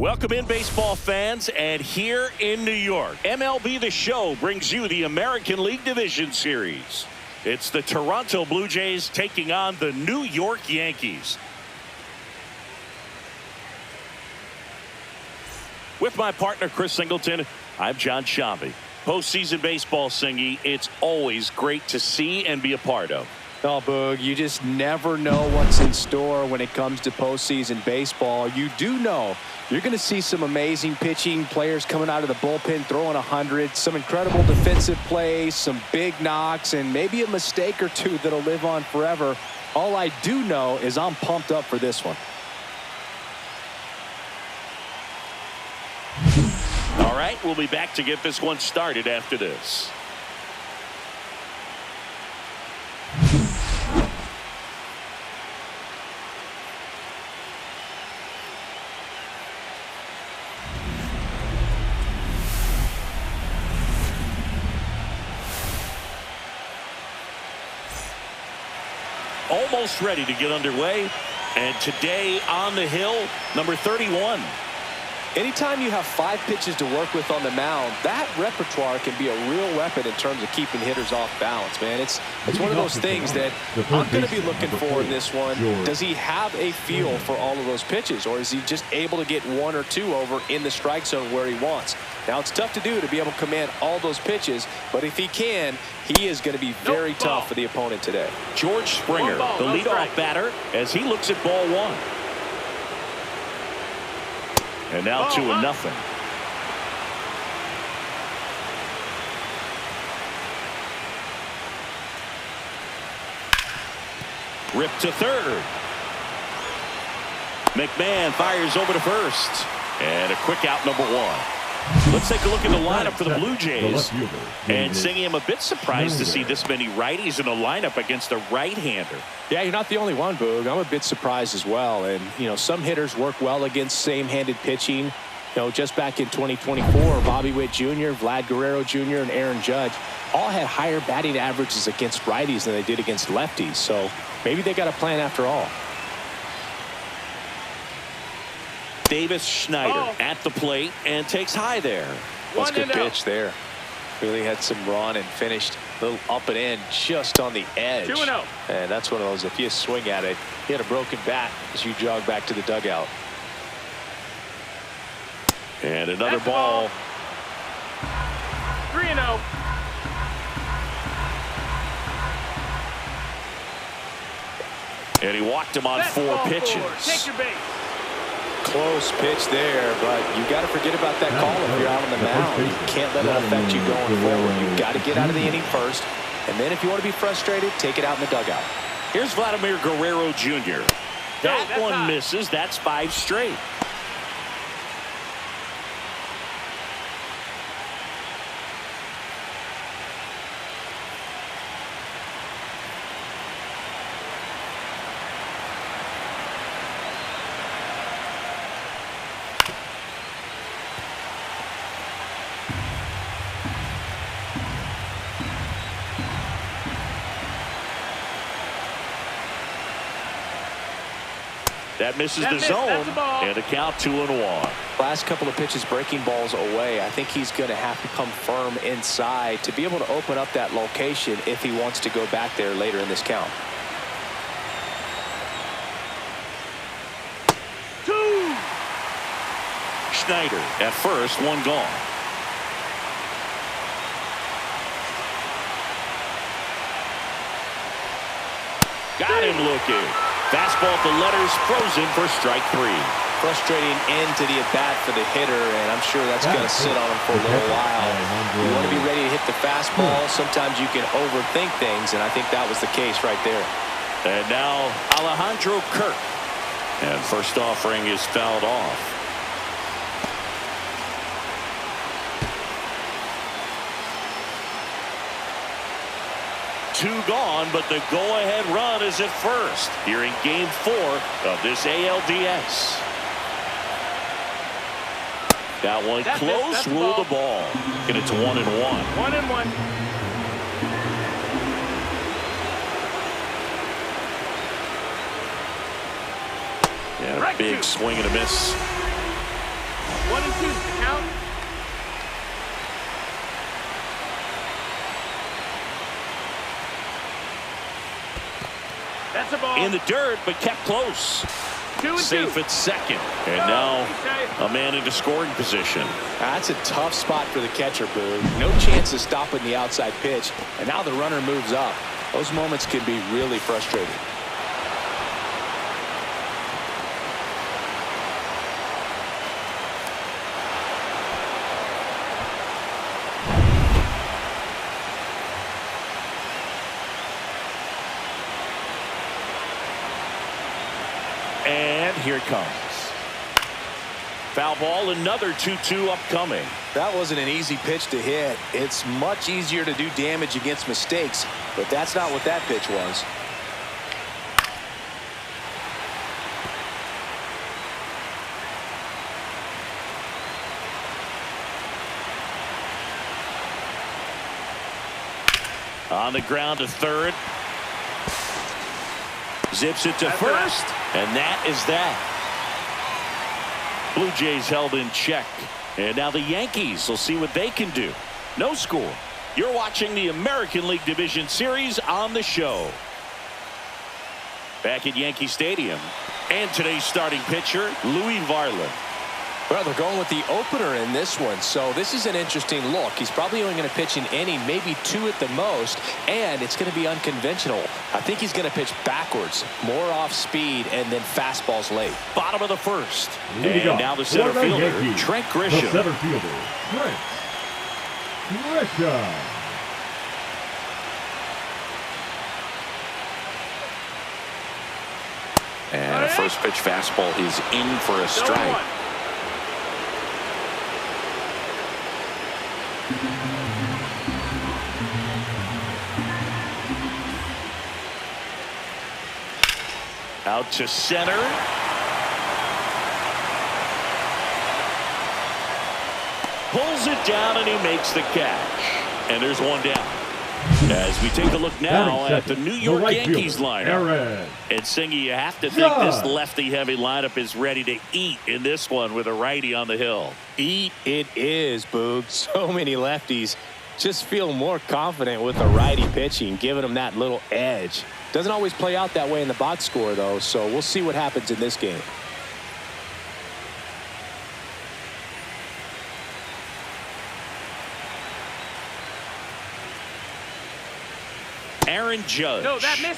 Welcome in, baseball fans, and here in New York, MLB The Show brings you the American League Division Series. It's the Toronto Blue Jays taking on the New York Yankees. With my partner, Chris Singleton, I'm John Shambi. Postseason baseball, Singy, it's always great to see and be a part of. Oh, Boog, you just never know what's in store when it comes to postseason baseball. You do know you're going to see some amazing pitching, players coming out of the bullpen throwing 100, some incredible defensive plays, some big knocks, and maybe a mistake or two that'll live on forever. All I do know is I'm pumped up for this one. All right, we'll be back to get this one started after this. Almost ready to get underway, and today on the hill, number 31. Anytime you have 5 pitches to work with on the mound, that repertoire can be a real weapon in terms of keeping hitters off balance, man. It's one of those things that I'm going to be looking for in this one. Does he have a feel for all of those pitches, or is he just able to get 1 or 2 over in the strike zone where he wants? Now, it's tough to do to be able to command all those pitches, but if he can, he is going to be very tough for the opponent today. George Springer, the leadoff batter, as he looks at ball 1. And now 2-0. Rip to third. McMahon fires over to first. And a quick out, number 1. Let's take a look at the lineup for the Blue Jays. And Singy, I'm a bit surprised to see this many righties in a lineup against a right-hander. Yeah, you're not the only one, Boog. I'm a bit surprised as well. And, you know, some hitters work well against same-handed pitching. You know, just back in 2024, Bobby Witt Jr., Vlad Guerrero Jr., and Aaron Judge all had higher batting averages against righties than they did against lefties. So maybe they got a plan after all. Davis Schneider at the plate and takes high there. That's a good pitch there. Really had some run and finished a little up and in just on the edge. 2-0. And that's one of those, if you swing at it, you had a broken bat as you jog back to the dugout. And another ball. 3-0. And he walked him on 4 pitches. Take your base. Close pitch there, but you got to forget about that call if you're out on the mound. You can't let it affect you going forward. You've got to get out of the inning first, and then if you want to be frustrated, take it out in the dugout. Here's Vladimir Guerrero Jr. That one misses. That's 5 straight. That misses the zone, and a count 2-1. Last couple of pitches breaking balls away. I think he's going to have to come firm inside to be able to open up that location if he wants to go back there later in this count. 2. Schneider at first, 1 gone. Got him looking. Fastball at the letters, frozen for strike 3. Frustrating end to the at-bat for the hitter, and I'm sure that's going to sit on him for a little while. You want to be ready to hit the fastball. Sometimes you can overthink things, and I think that was the case right there. And now Alejandro Kirk. And first offering is fouled off. Two gone, but the go-ahead run is at first here in Game 4 of this ALDS. That one close, rule the ball. And it's 1-1. 1-1. And a big swing and a miss. 1-2, count. That's a ball. In the dirt, but kept close. 2-2. Safe at second. And now a man into scoring position. That's a tough spot for the catcher, Boo. No chance of stopping the outside pitch. And now the runner moves up. Those moments can be really frustrating. And here it comes. Foul ball, another 2-2 upcoming. That wasn't an easy pitch to hit. It's much easier to do damage against mistakes, but that's not what that pitch was. On the ground to third. Zips it to first, and that is that. Blue Jays held in check, and now the Yankees will see what they can do. No score. You're watching the American League Division Series on the show. Back at Yankee Stadium, and today's starting pitcher, Varland. Well, they're going with the opener in this one, so this is an interesting look. He's probably only going to pitch an inning, maybe 2 at the most, and it's going to be unconventional. I think he's going to pitch backwards, more off speed, and then fastballs late. Bottom of the first. And now the center fielder, Trent Grisham. The center fielder, Trent Grisham. And a first pitch fastball is in for a strike. Out to center. Pulls it down and he makes the catch. And there's one down. As we take a look now at the New York Yankees lineup. And Singy, you have to think this lefty-heavy lineup is ready to eat in this one with a righty on the hill. Eat it is, Boog. So many lefties just feel more confident with the righty pitching, giving them that little edge. Doesn't always play out that way in the box score, though, so we'll see what happens in this game. Aaron Judge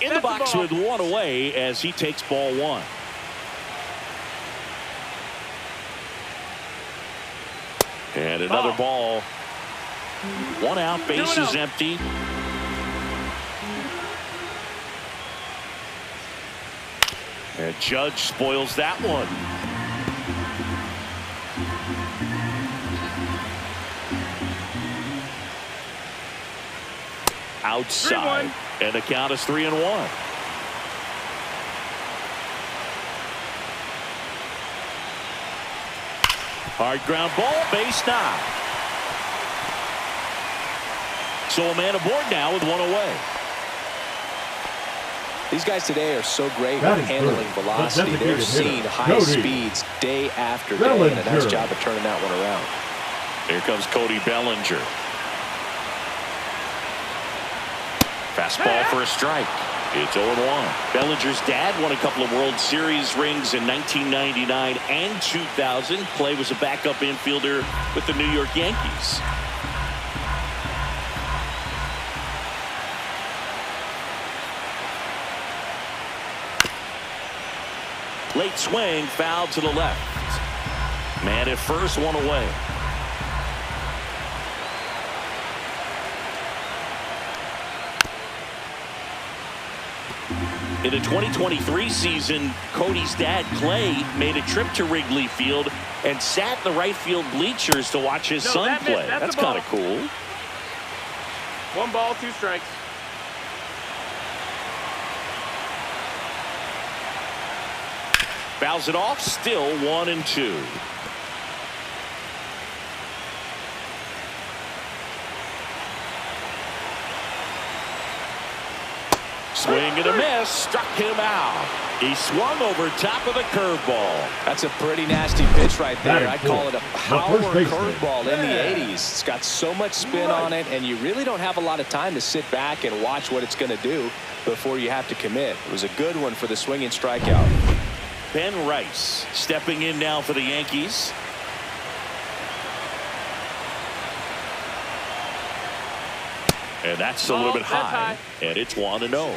in the box with one away as he takes ball one. And another ball. One out, base is empty. And Judge spoils that one. Outside. And the count is 3-1. Hard ground ball, base knock. So a man aboard now with one away. These guys today are so great with handling velocity. They're seeing high speeds day after day, and a nice job of turning that one around. Here comes Cody Bellinger. Fastball for a strike. It's 0-1. Bellinger's dad won a couple of World Series rings in 1999 and 2000. Clay was a backup infielder with the New York Yankees. Late swing, foul to the left. Man at first, one away. In the 2023 season, Cody's dad, Clay, made a trip to Wrigley Field and sat in the right field bleachers to watch his son play. That's kind of cool. 1 ball, 2 strikes. Fouls it off, still 1-2. Swing and and a miss. Struck him out. He swung over top of the curveball. That's a pretty nasty pitch right there. I'd call it a power curveball in the 80s. It's got so much spin on it, and you really don't have a lot of time to sit back and watch what it's going to do before you have to commit. It was a good one for the swinging strikeout. Ben Rice stepping in now for the Yankees. And that's a little bit high, and it's 1-0.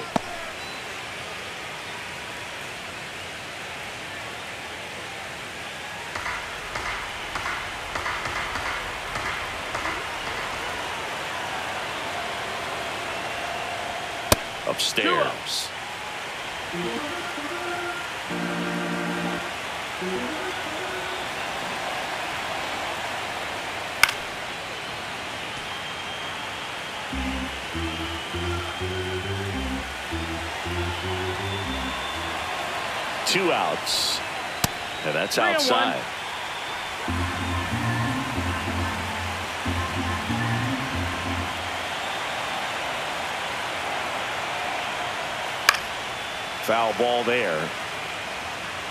Upstairs. Two outs, and that's outside. Foul ball there.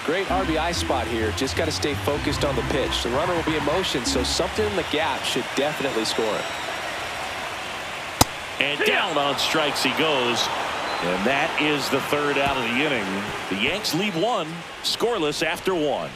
Great RBI spot here. Just got to stay focused on the pitch. The runner will be in motion, so something in the gap should definitely score it. And down on strikes he goes. And that is the third out of the inning. The Yanks lead one, scoreless after one.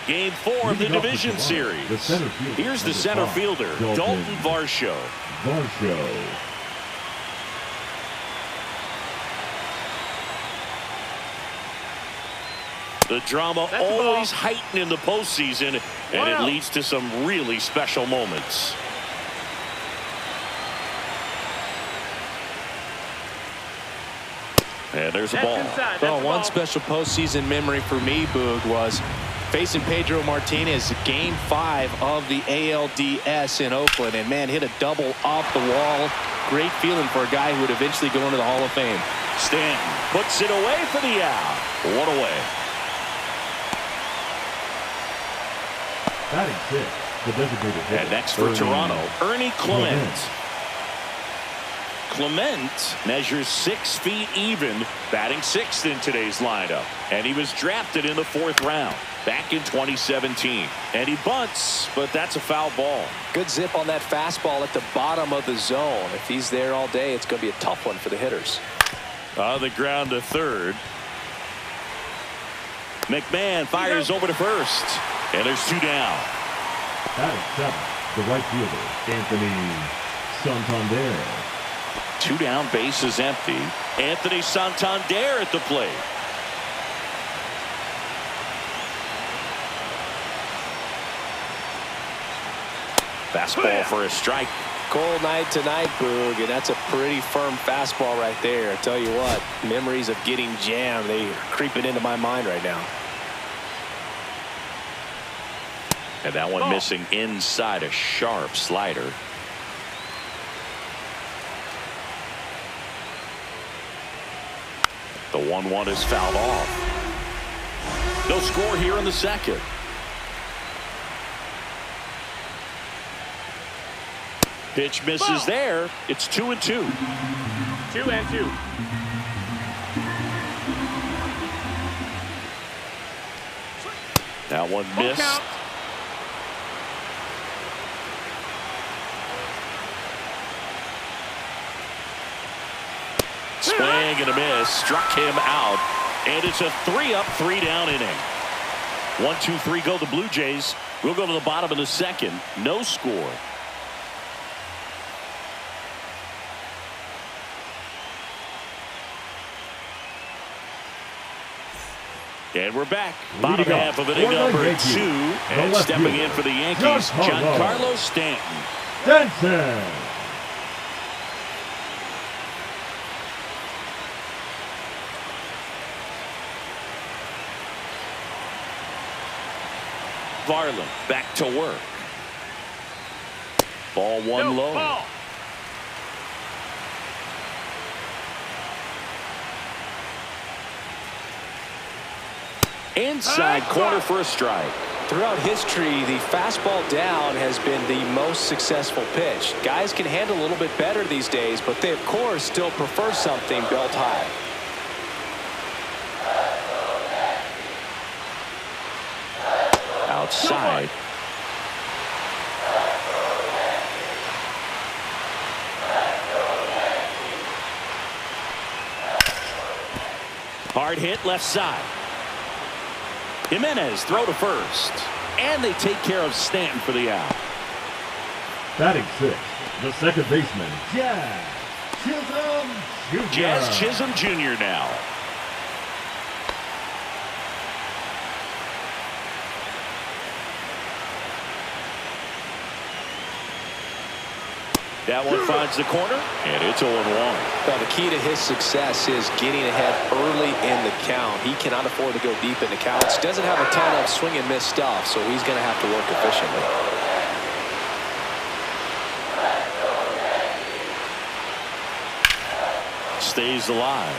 Game 4 of the division series. Here's the center fielder, Dalton Varsho. The drama always heightened in the postseason, and it leads to some really special moments. And there's a ball. Well, one special postseason memory for me, Boog, was facing Pedro Martinez, Game 5 of the ALDS in Oakland, and man, hit a double off the wall. Great feeling for a guy who would eventually go into the Hall of Fame. Stanton puts it away for the out. One away. And next for Toronto, Ernie Clement. Clement measures 6 feet even, batting 6th in today's lineup. And he was drafted in the 4th round back in 2017. And he bunts, but that's a foul ball. Good zip on that fastball at the bottom of the zone. If he's there all day, it's going to be a tough one for the hitters. On the ground to third. McMahon fires over to first. And there's 2 down. Batting 7th, the right fielder, Anthony Santander. 2 down, base is empty. Anthony Santander at the plate. Fastball for a strike. Cold night tonight, Boog, and that's a pretty firm fastball right there. I tell you what, memories of getting jammed, they are creeping into my mind right now. And that one missing inside, a sharp slider. The 1-1 is fouled off. No score here in the second. Pitch misses there. It's 2-2. 2-2. That one missed. Swing and a miss. Struck him out. And it's a 3-up, 3-down inning. 1, 2, 3 go the Blue Jays. We'll go to the bottom of the second. No score. And we're back. Bottom half of inning number 2. And stepping in for the Yankees, Giancarlo Stanton. Varland back to work. Ball 1 low. Ball. Inside corner for a strike. Throughout history, the fastball down has been the most successful pitch. Guys can handle a little bit better these days, but they, of course, still prefer something belt high. Outside. Hard hit left side. Jimenez throw to first. And they take care of Stanton for the out. Batting sixth, the second baseman, Jazz Chisholm Jr. Jazz Chisholm Jr. now. That one finds the corner, and it's 0-1. Well, the key to his success is getting ahead early in the count. He cannot afford to go deep in the counts. Doesn't have a ton of swing and miss stuff, so he's going to have to work efficiently. Stays alive.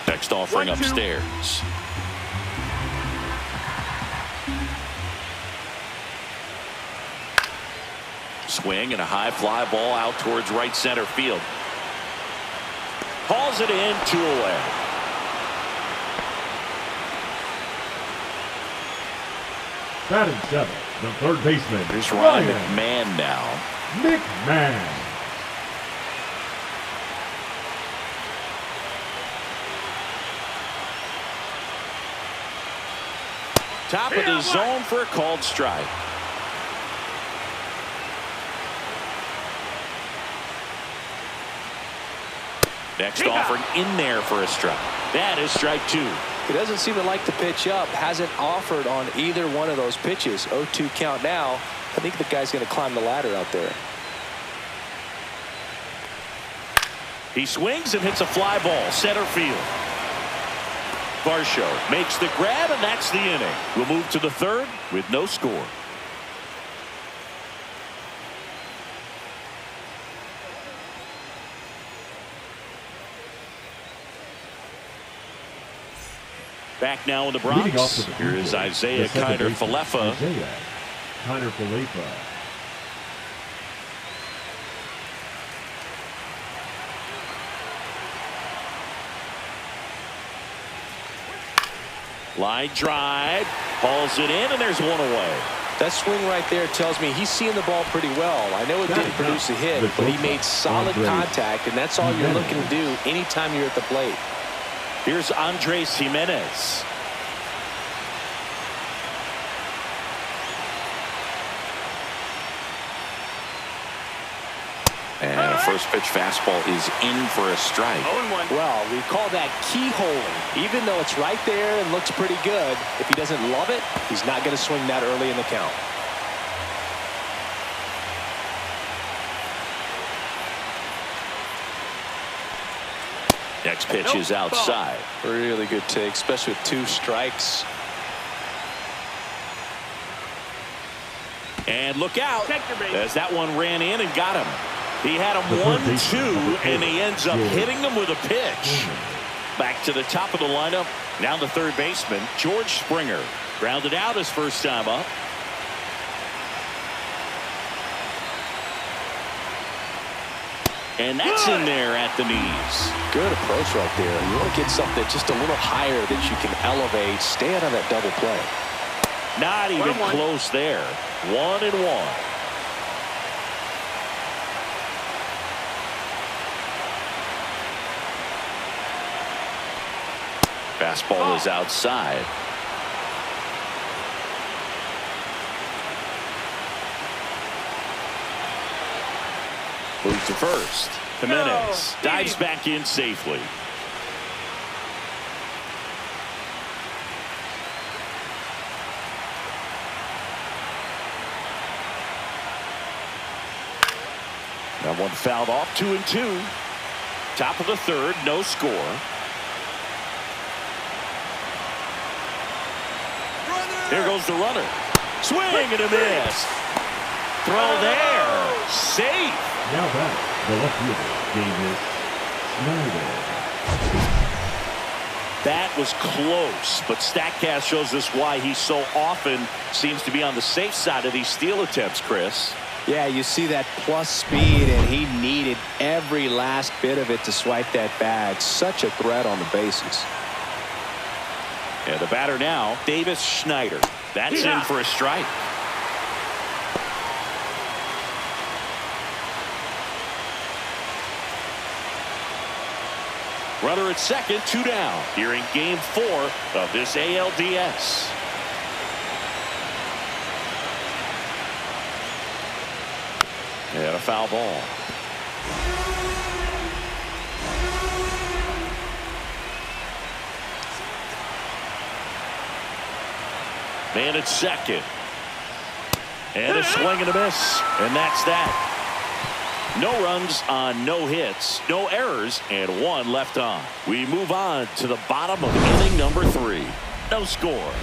Next offering upstairs. Swing and a high fly ball out towards right center field. Hauls it in, 2 away. Batting seventh, the third baseman, Here's Ryan McMahon now. McMahon. Top of the zone for a called strike. Next offering in there for a strike. That is strike 2. He doesn't seem to like the pitch up. Hasn't offered on either one of those pitches. 0-2 count now. I think the guy's going to climb the ladder out there. He swings and hits a fly ball center field. Varsho makes the grab, and that's the inning. We'll move to the third with no score. Back now in the Bronx. Here is Isaiah Kiner-Falefa. Line drive, hauls it in, and there's 1 away. That swing right there tells me he's seeing the ball pretty well. I know it didn't produce a hit, but he made solid contact, and that's all you're looking to do anytime you're at the plate. Here's Andres Jimenez. And a first pitch fastball is in for a strike. 0-1. Well, we call that keyholing. Even though it's right there and looks pretty good, if he doesn't love it, he's not going to swing that early in the count. Next pitch is outside. Really good take, especially with 2 strikes. And look out, as that one ran in and got him. He had him 1-2, and he ends up hitting them with a pitch. Back to the top of the lineup. Now the third baseman, George Springer. Grounded out his first time up. And that's in there at the knees. Good approach right there. You want to get something just a little higher that you can elevate. Stay out of that double play. Not even close there. 1-1. Fastball is outside. Moves to first. Jimenez dives back in safely. That one fouled off, 2-2. Top of the third, no score. There goes the runner. Swing and a miss. Throw there. Safe. Now back, the left fielder, David Schneider. That was close, but StatCast shows us why he so often seems to be on the safe side of these steal attempts, Chris. Yeah, you see that plus speed, and he needed every last bit of it to swipe that bag. Such a threat on the bases. And the batter now, Davis Schneider. That's in for a strike. Runner at second, 2 down here in game 4 of this ALDS. And a foul ball. Man at second. And a swing and a miss. And that's that. No runs on no hits, no errors, and 1 left on. We move on to the bottom of inning number 3. No score.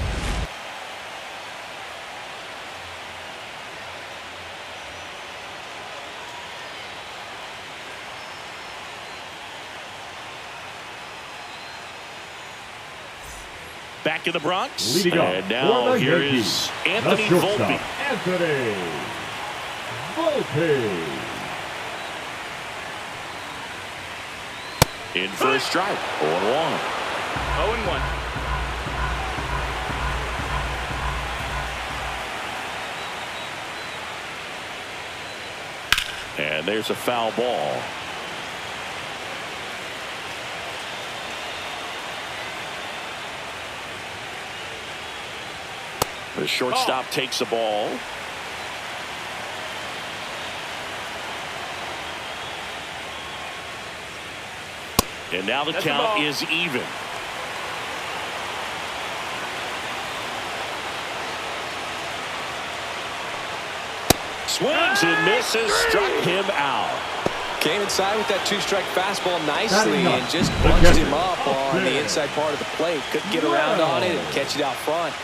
Back in the Bronx. Leading and off now for the here Yankees, is Anthony the shortstop, Volpe. Anthony Volpe. In for a strike. 0-1. 0-1. And there's a foul ball. The shortstop takes the ball. And now the count is even. Swings and misses, struck him out. Came inside with that 2-strike fastball nicely and just bunched him up on the inside part of the plate. Couldn't get around on it and catch it out front.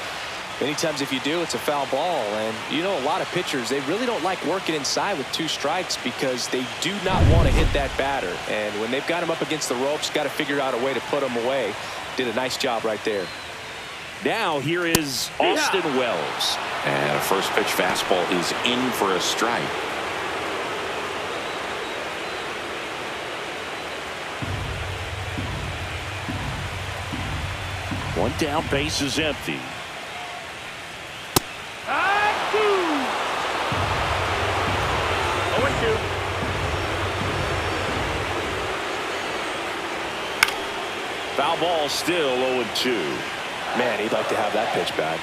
Many times if you do, it's a foul ball. And you know, a lot of pitchers, they really don't like working inside with 2 strikes because they do not want to hit that batter. And when they've got him up against the ropes, got to figure out a way to put him away. Did a nice job right there. Now here is Austin Wells. And a first pitch fastball is in for a strike. One down, base is empty. 0-2. Foul ball, still 0-2. Man, he'd like to have that pitch back.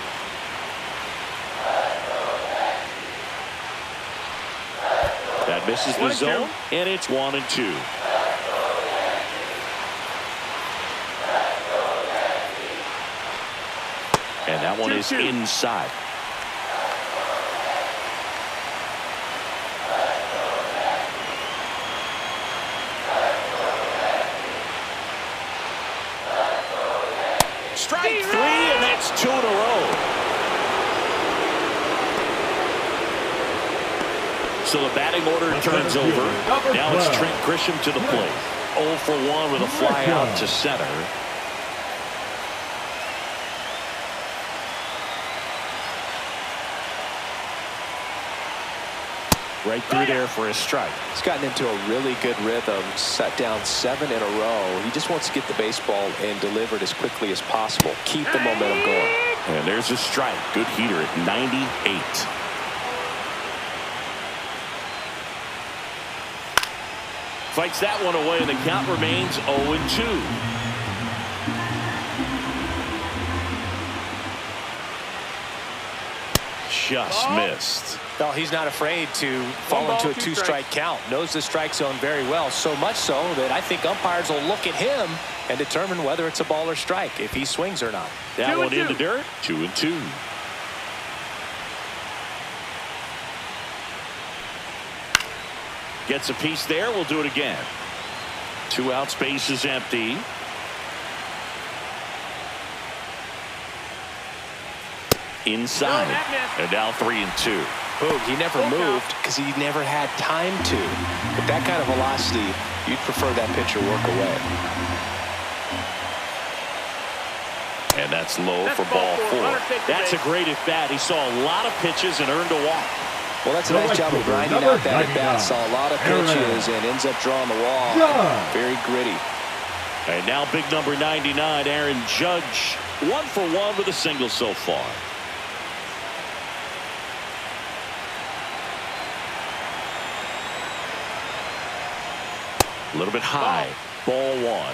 That misses the zone, and it's 1-2. And that one is inside. Strike 3, and that's 2 in a row. So the batting order turns over. Now it's Trent Grisham to the plate. 0 for 1 with a fly out to center. Right through there for a strike. He's gotten into a really good rhythm, set down 7 in a row. He just wants to get the baseball and deliver it as quickly as possible. Keep the momentum going. And there's a strike. Good heater at 98. Fights that one away, and the count remains 0-2. Just missed. Well, he's not afraid to fall into a 2-strike count. Knows the strike zone very well, so much so that I think umpires will look at him and determine whether it's a ball or strike, if he swings or not. That one in the dirt, 2-2. Gets a piece there. We'll do it again. 2 outs, base is empty. Inside. And now 3-2. Boom, he never moved because he never had time to. With that kind of velocity, you'd prefer that pitcher work away. And that's low for ball 4. That's a great at-bat. He saw a lot of pitches and earned a walk. Well, that's a nice job of grinding out that at-bat. Saw a lot of pitches and ends up drawing the wall. Very gritty. And now big number 99, Aaron Judge. 1 for 1 with a single so far. A little bit high. Ball 1.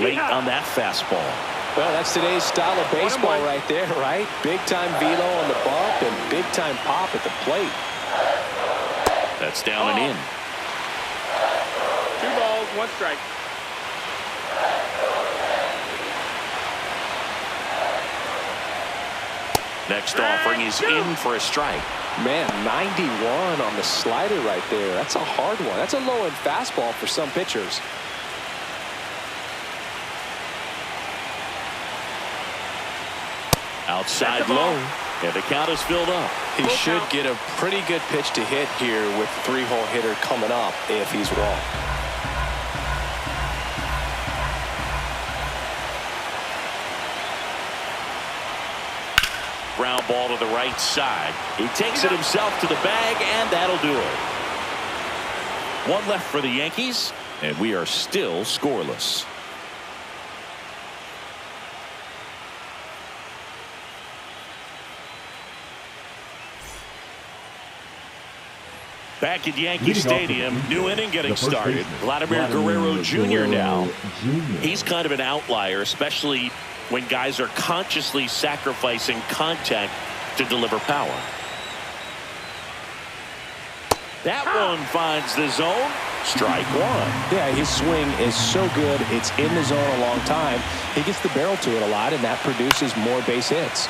Late on that fastball. Well, that's today's style of baseball right there, right? Big-time velo on the bump and big-time pop at the plate. That's down and in. 2 balls, 1 strike. Next offering is in for a strike. Man, 91 on the slider right there. That's a hard one. That's a low-end fastball for some pitchers. Outside low, and the count is filled up. He should get a pretty good pitch to hit here with 3-hole hitter coming up if he's wrong. Ground ball to the right side. He takes it himself to the bag, and that'll do it. 1 left for the Yankees, and we are still scoreless. Back at Yankee Stadium, new inning getting started. Vladimir Guerrero Jr. now. He's kind of an outlier, especially when guys are consciously sacrificing contact to deliver power. That one finds the zone. Strike 1. Yeah, his swing is so good. It's in the zone a long time. He gets the barrel to it a lot, and that produces more base hits.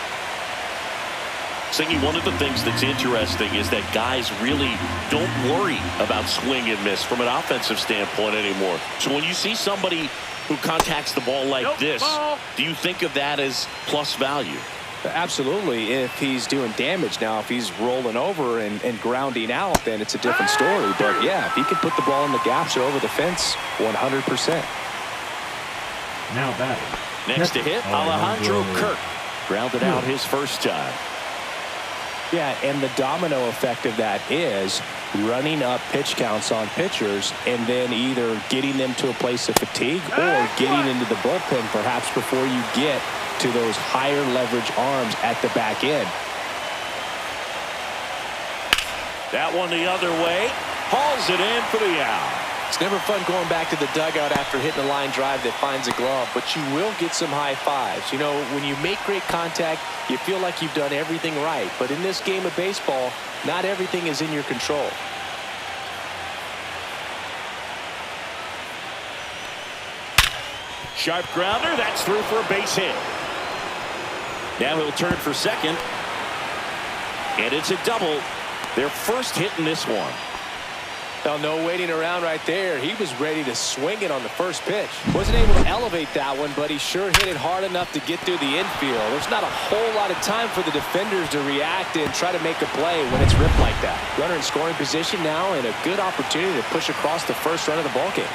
Singy, one of the things that's interesting is that guys really don't worry about swing and miss from an offensive standpoint anymore. So when you see somebody who contacts the ball like this, do you think of that as plus value? Absolutely, if he's doing damage. Now, if he's rolling over and grounding out, then it's a different story. But, yeah, if he can put the ball in the gaps or over the fence, 100%. Now batting. Next to hit, Alejandro Kirk. Grounded out his first time. Yeah, and the domino effect of that is running up pitch counts on pitchers and then either getting them to a place of fatigue or getting into the bullpen perhaps before you get to those higher leverage arms at the back end. That one the other way. Hauls it in for the out. It's never fun going back to the dugout after hitting a line drive that finds a glove, but you will get some high fives. You know, when you make great contact, you feel like you've done everything right. But in this game of baseball, not everything is in your control. Sharp grounder. That's through for a base hit. Now he'll turn for second. And it's a double. Their first hit in this one. Now, no waiting around right there. He was ready to swing it on the first pitch. Wasn't able to elevate that one, but he sure hit it hard enough to get through the infield. There's not a whole lot of time for the defenders to react and try to make a play when it's ripped like that. Runner in scoring position now and a good opportunity to push across the first run of the ballgame.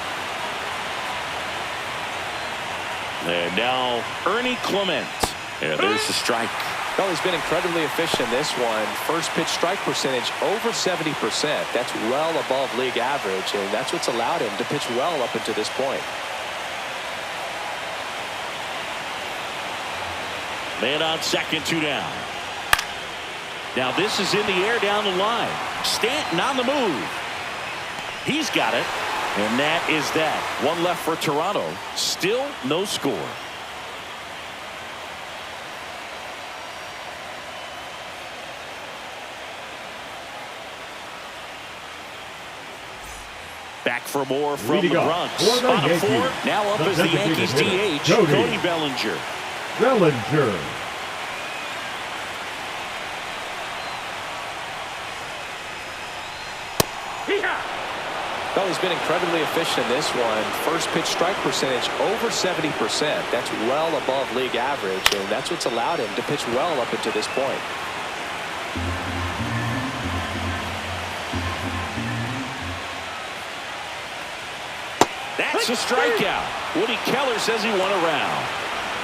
And now Ernie Clement. And there's the strike. Well, he's been incredibly efficient in this one. First pitch strike percentage over 70%. That's well above league average, and that's what's allowed him to pitch well up until this point. Man on second, 2 down. Now this is in the air down the line. Stanton on the move. He's got it, and that is that. 1 left for Toronto. Still no score. Back for more from the Bronx. Spot of 4. Now up as the Yankees DH, Cody Bellinger. Well, he's been incredibly efficient in this one. First pitch strike percentage over 70%. That's well above league average, and that's what's allowed him to pitch well up until this point. That's a strikeout. Woody Keller says he won a round.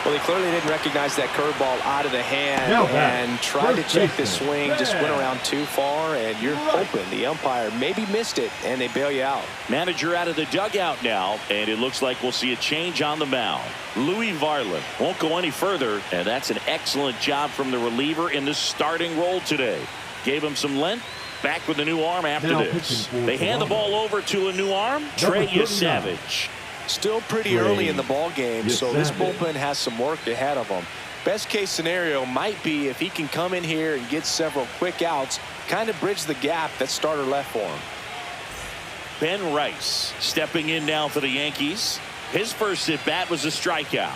Well, he clearly didn't recognize that curveball out of the hand and tried to check the swing, just went around too far, and you're hoping the umpire maybe missed it, and they bail you out. Manager out of the dugout now, and it looks like we'll see a change on the mound. Louis Varland won't go any further, and that's an excellent job from the reliever in the starting role today. Gave him some length. Back with a new arm after this. They hand the ball over to a new arm. Trey Savage. Still pretty early in the ball game, so this bullpen has some work ahead of them. Best case scenario might be if he can come in here and get several quick outs, kind of bridge the gap that starter left for him. Ben Rice stepping in now for the Yankees. His first at bat was a strikeout.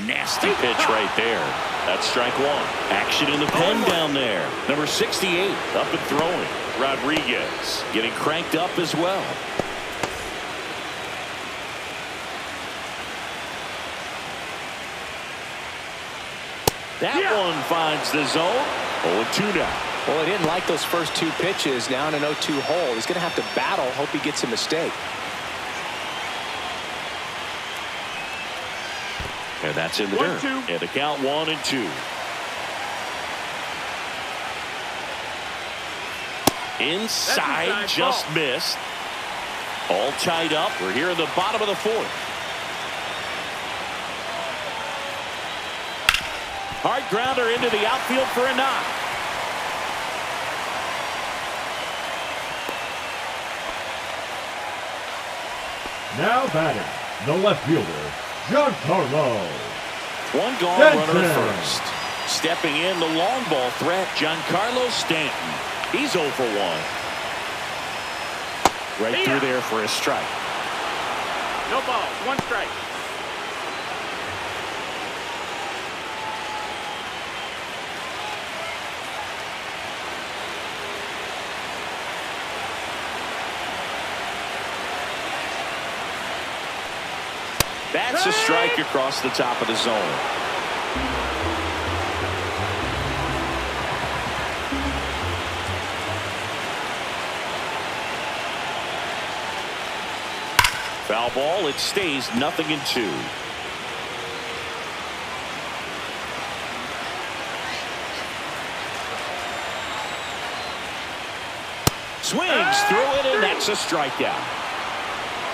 Nasty pitch right there. That's strike one. Action in the pen down there. Number 68 up and throwing. Rodriguez getting cranked up as well. That one finds the zone. 0-2 now. Well, he didn't like those first two pitches. Now in an 0-2 hole. He's going to have to battle. Hope he gets a mistake. And that's in the dirt. And the count 1-2. Inside, just missed. All tied up. We're here in the bottom of the fourth. Hard grounder into the outfield for a knock. Now batting, the left fielder, Giancarlo. One gone, runner at first. Stepping in, the long ball threat, Giancarlo Stanton. He's 0 for 1. Right through there for a strike. No balls, one strike. That's a strike across the top of the zone. Foul ball. It stays 0-2. Swings through it, and that's a strikeout.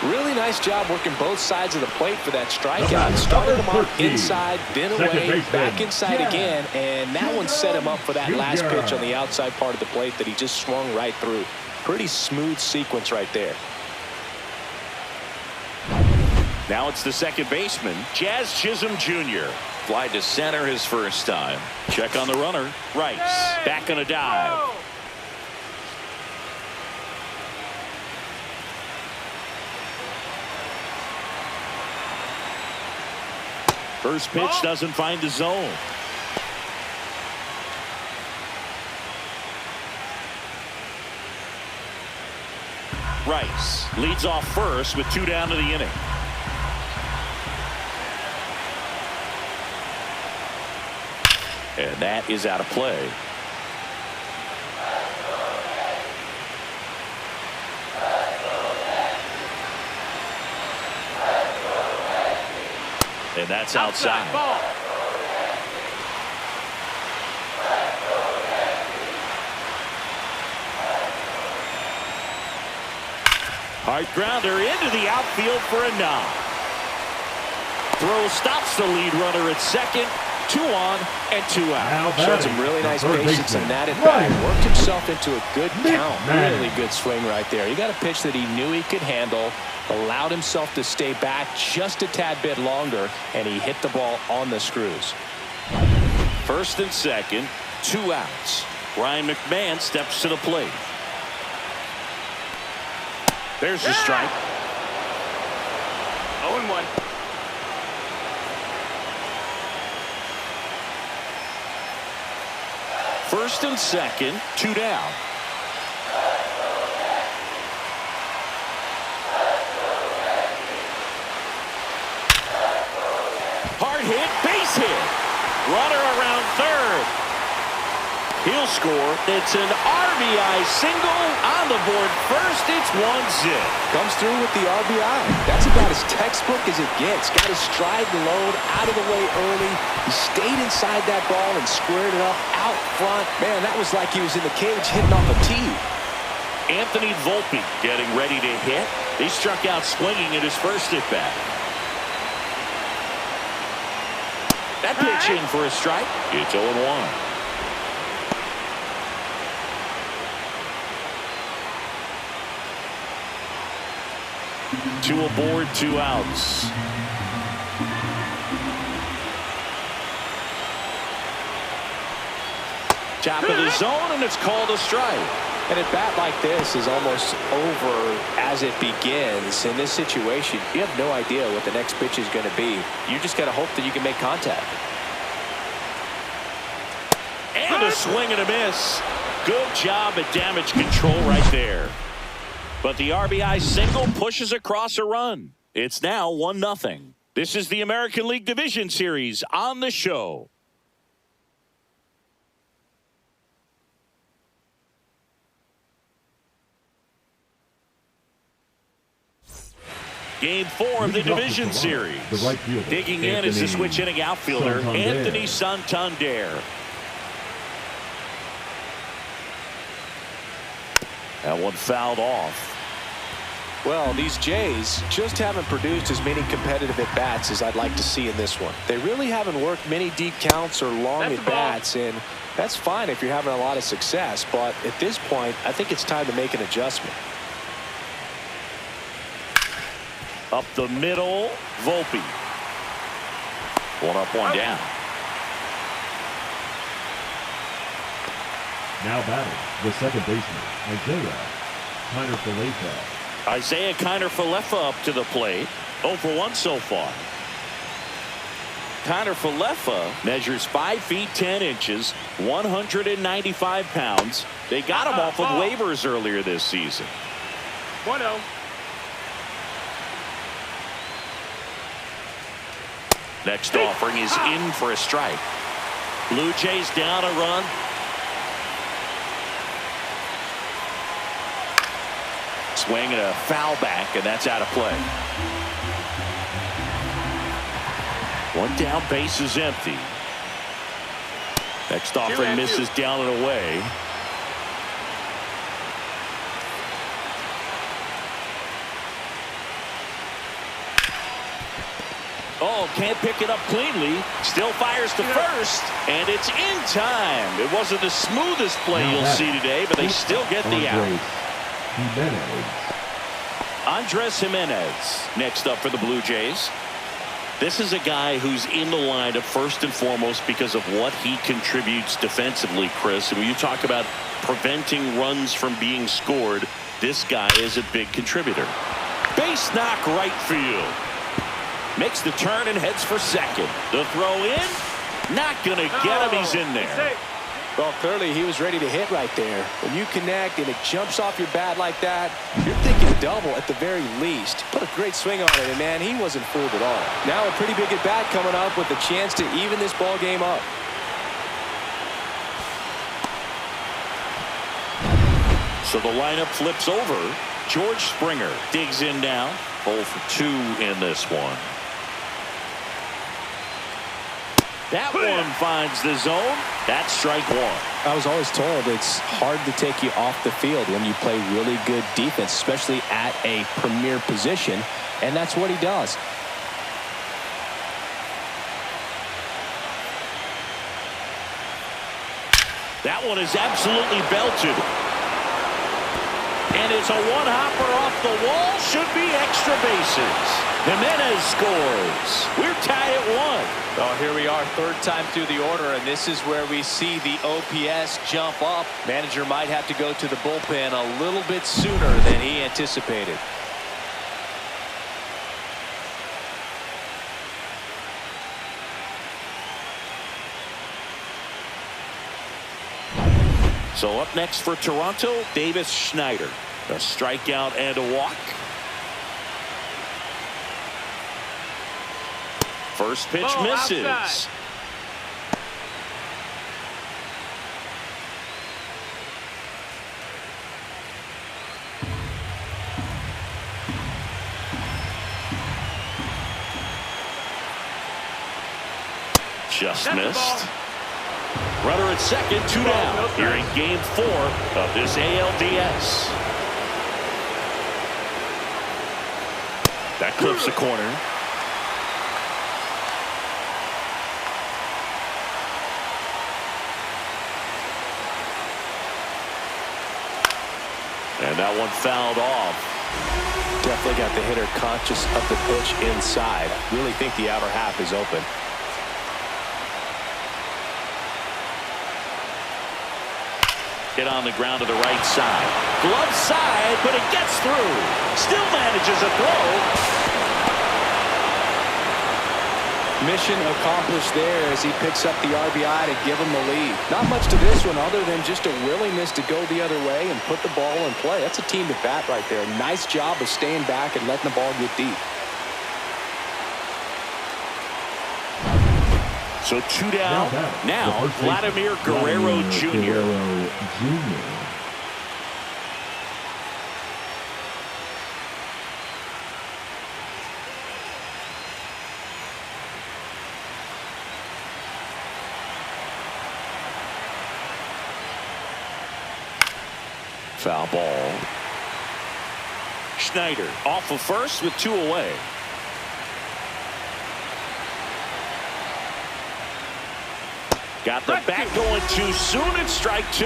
Really nice job working both sides of the plate for that strikeout. Started him off inside, then away, back inside again, and that one set him up for that last pitch on the outside part of the plate that he just swung right through. Pretty smooth sequence right there. Now it's the second baseman, Jazz Chisholm Jr. Fly to center his first time. Check on the runner. Rice back on a dive. First pitch doesn't find the zone. Rice leads off first with 2 down to the inning. And that is out of play. And that's outside. Hard grounder into the outfield for a knock. Throw stops the lead runner at second. 2 on and 2 out. Showed some really nice patience in that at bat. Worked himself into a good count. Really good swing right there. He got a pitch that he knew he could handle. Allowed himself to stay back just a tad bit longer, and he hit the ball on the screws. First and second, 2 outs. Ryan McMahon steps to the plate. There's the strike. 0-1. first and second, 2 down. Hard hit, base hit. Runner around third. He'll score. It's an RBI single on the board first. It's 1-0. Comes through with the RBI. That's about as textbook as it gets. Got his stride and load out of the way early. He stayed inside that ball and squared it up out front. Man, that was like he was in the cage hitting off a tee. Anthony Volpe getting ready to hit. He struck out swinging in his first at-bat. That pitch in for a strike. It's 0-1. Two aboard, 2 outs. Top of the zone, and it's called a strike. And a bat like this is almost over as it begins. In this situation, you have no idea what the next pitch is going to be. You just got to hope that you can make contact. And a swing and a miss. Good job at damage control right there. But the RBI single pushes across a run. It's now 1-0. This is the American League Division Series on the show. Game 4 of the Division Series. Digging in is the switch inning outfielder, Anthony Santander. That one fouled off. Well, these Jays just haven't produced as many competitive at-bats as I'd like to see in this one. They really haven't worked many deep counts or long at-bats, and that's fine if you're having a lot of success. But at this point, I think it's time to make an adjustment. Up the middle, Volpe. One up, one down. Now batting, the second baseman, Isaiah Kiner-Falefa up to the plate. 0 for 1 so far. Kiner-Falefa measures 5 feet 10 inches, 195 pounds. They got him off of waivers earlier this season. 1-0. Next offering is in for a strike. Blue Jays down a run. Swing and a foul back, and that's out of play. One down, base is empty. Next offering misses down and away. Oh, can't pick it up cleanly. Still fires to first, and it's in time. It wasn't the smoothest play you'll see today, but they still get the out. Andres Jimenez next up for the Blue Jays. This is a guy who's in the lineup first and foremost because of what he contributes defensively, Chris. And when you talk about preventing runs from being scored, this guy is a big contributor. Base knock right field. Makes the turn and heads for second. The throw in, not gonna get him. He's in there. Well, clearly he was ready to hit right there. When you connect and it jumps off your bat like that, you're thinking double at the very least. Put a great swing on it, and man, he wasn't fooled at all. Now a pretty big at bat coming up with a chance to even this ball game up. So the lineup flips over. George Springer digs in now. 0 for 2 in this one. That one finds the zone. That's strike 1. I was always told it's hard to take you off the field when you play really good defense, especially at a premier position, and that's what he does. That one is absolutely belted. And it's a one-hopper off the wall. Should be extra bases. Jimenez scores. We're tied at 1. Well, here we are, third time through the order, and this is where we see the OPS jump up. Manager might have to go to the bullpen a little bit sooner than he anticipated. So up next for Toronto, Davis Schneider. A strikeout and a walk. First pitch misses. Outside. Just missed. Runner at second, 2 down. Here in game 4 of this ALDS. That clips the corner. And that one fouled off. Definitely got the hitter conscious of the pitch inside. Really think the outer half is open. Hit on the ground to the right side. Glove side, but it gets through. Still manages a throw. Mission accomplished there as he picks up the RBI to give him the lead. Not much to this one other than just a willingness to go the other way and put the ball in play. That's a team to bat right there. Nice job of staying back and letting the ball get deep. So 2 down. Now Vladimir Guerrero Jr. Foul ball. Schneider off of first with 2 away. Got the bat going too soon and strike 2.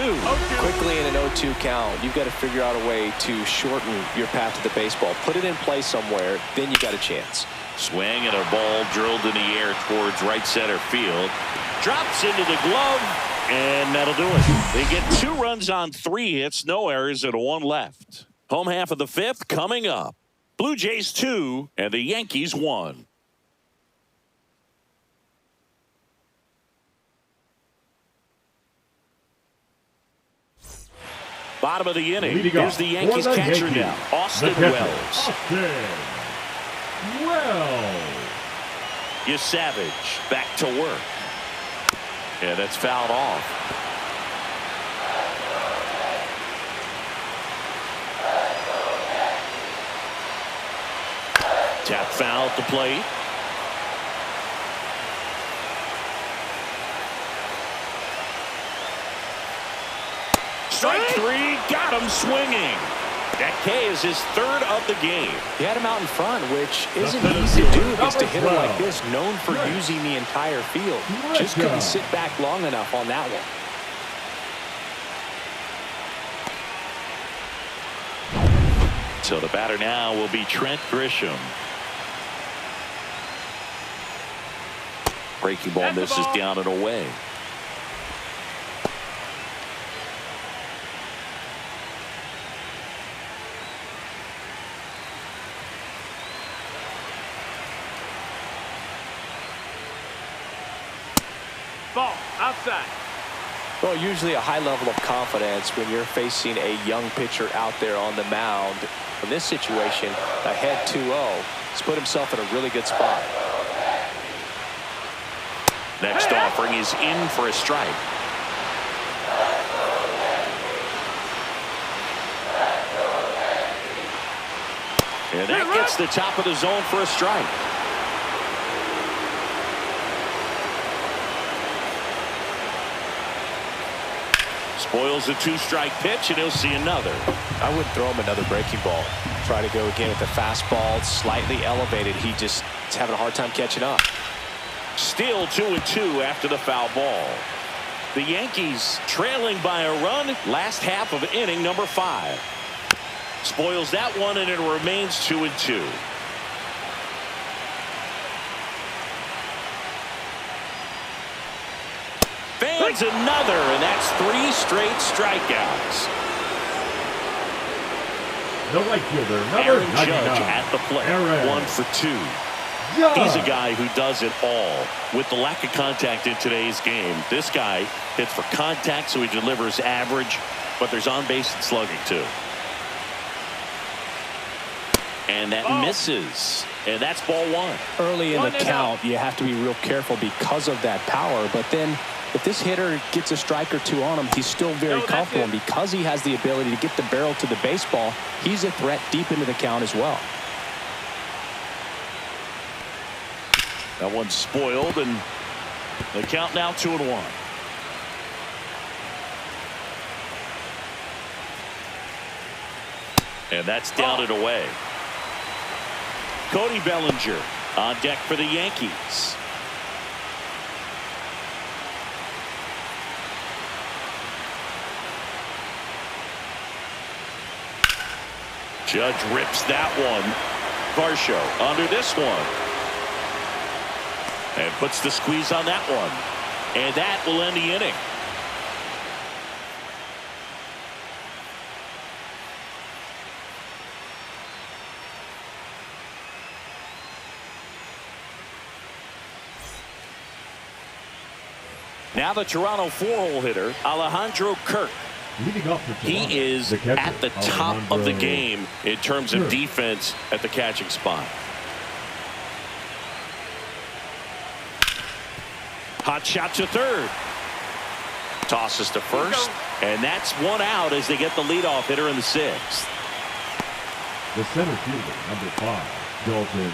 Quickly in an 0-2 count, you've got to figure out a way to shorten your path to the baseball. Put it in play somewhere, then you got a chance. Swing and a ball drilled in the air towards right center field. Drops into the glove, and that'll do it. They get 2 runs on 3 hits, no errors, and 1 left. Home half of the 5th coming up. Blue Jays 2 and the Yankees 1. Bottom of the inning. Here's the Yankees catcher now, Austin Wells. Savage back to work. And it's fouled off. Tap foul at the plate. Strike 3, got him swinging. That K is his 3rd of the game. He had him out in front, which isn't easy to do against a hitter like this, known for using the entire field. Just couldn't sit back long enough on that one. So the batter now will be Trent Grisham. Breaking ball misses down and away. Ball outside. Well, usually a high level of confidence when you're facing a young pitcher out there on the mound. In this situation, ahead 2-0, he's put himself in a really good spot. Next offering is in for a strike. And that gets the top of the zone for a strike. Spoils a 2-strike pitch, and he'll see another. I wouldn't throw him another breaking ball. Try to go again with the fastball, slightly elevated. He just is having a hard time catching up. Still 2-2 after the foul ball. The Yankees trailing by a run. Last half of inning number 5. Spoils that one, and it remains 2-2. Fans another, and that's 3 straight strikeouts. The right fielder, number Aaron 99. Judge at the plate. 1 for 2. He's a guy who does it all. With the lack of contact in today's game, this guy hits for contact, so he delivers average, but there's on-base and slugging too. And that misses. And that's ball one. Early in the count, you have to be real careful because of that power. But then if this hitter gets a strike or two on him, he's still very comfortable. And because he has the ability to get the barrel to the baseball, he's a threat deep into the count as well. That one's spoiled, and the count now 2-1. And that's down and away. Cody Bellinger on deck for the Yankees. Judge rips that one. Varsho under this one. And puts the squeeze on that one. And that will end the inning. Now the Toronto four-hole hitter, Alejandro Kirk. He is at the top of the game in terms of defense at the catching spot. Hot shot to third. Tosses to first. And that's one out as they get the leadoff hitter in the sixth. The center fielder, number 5, Dalton.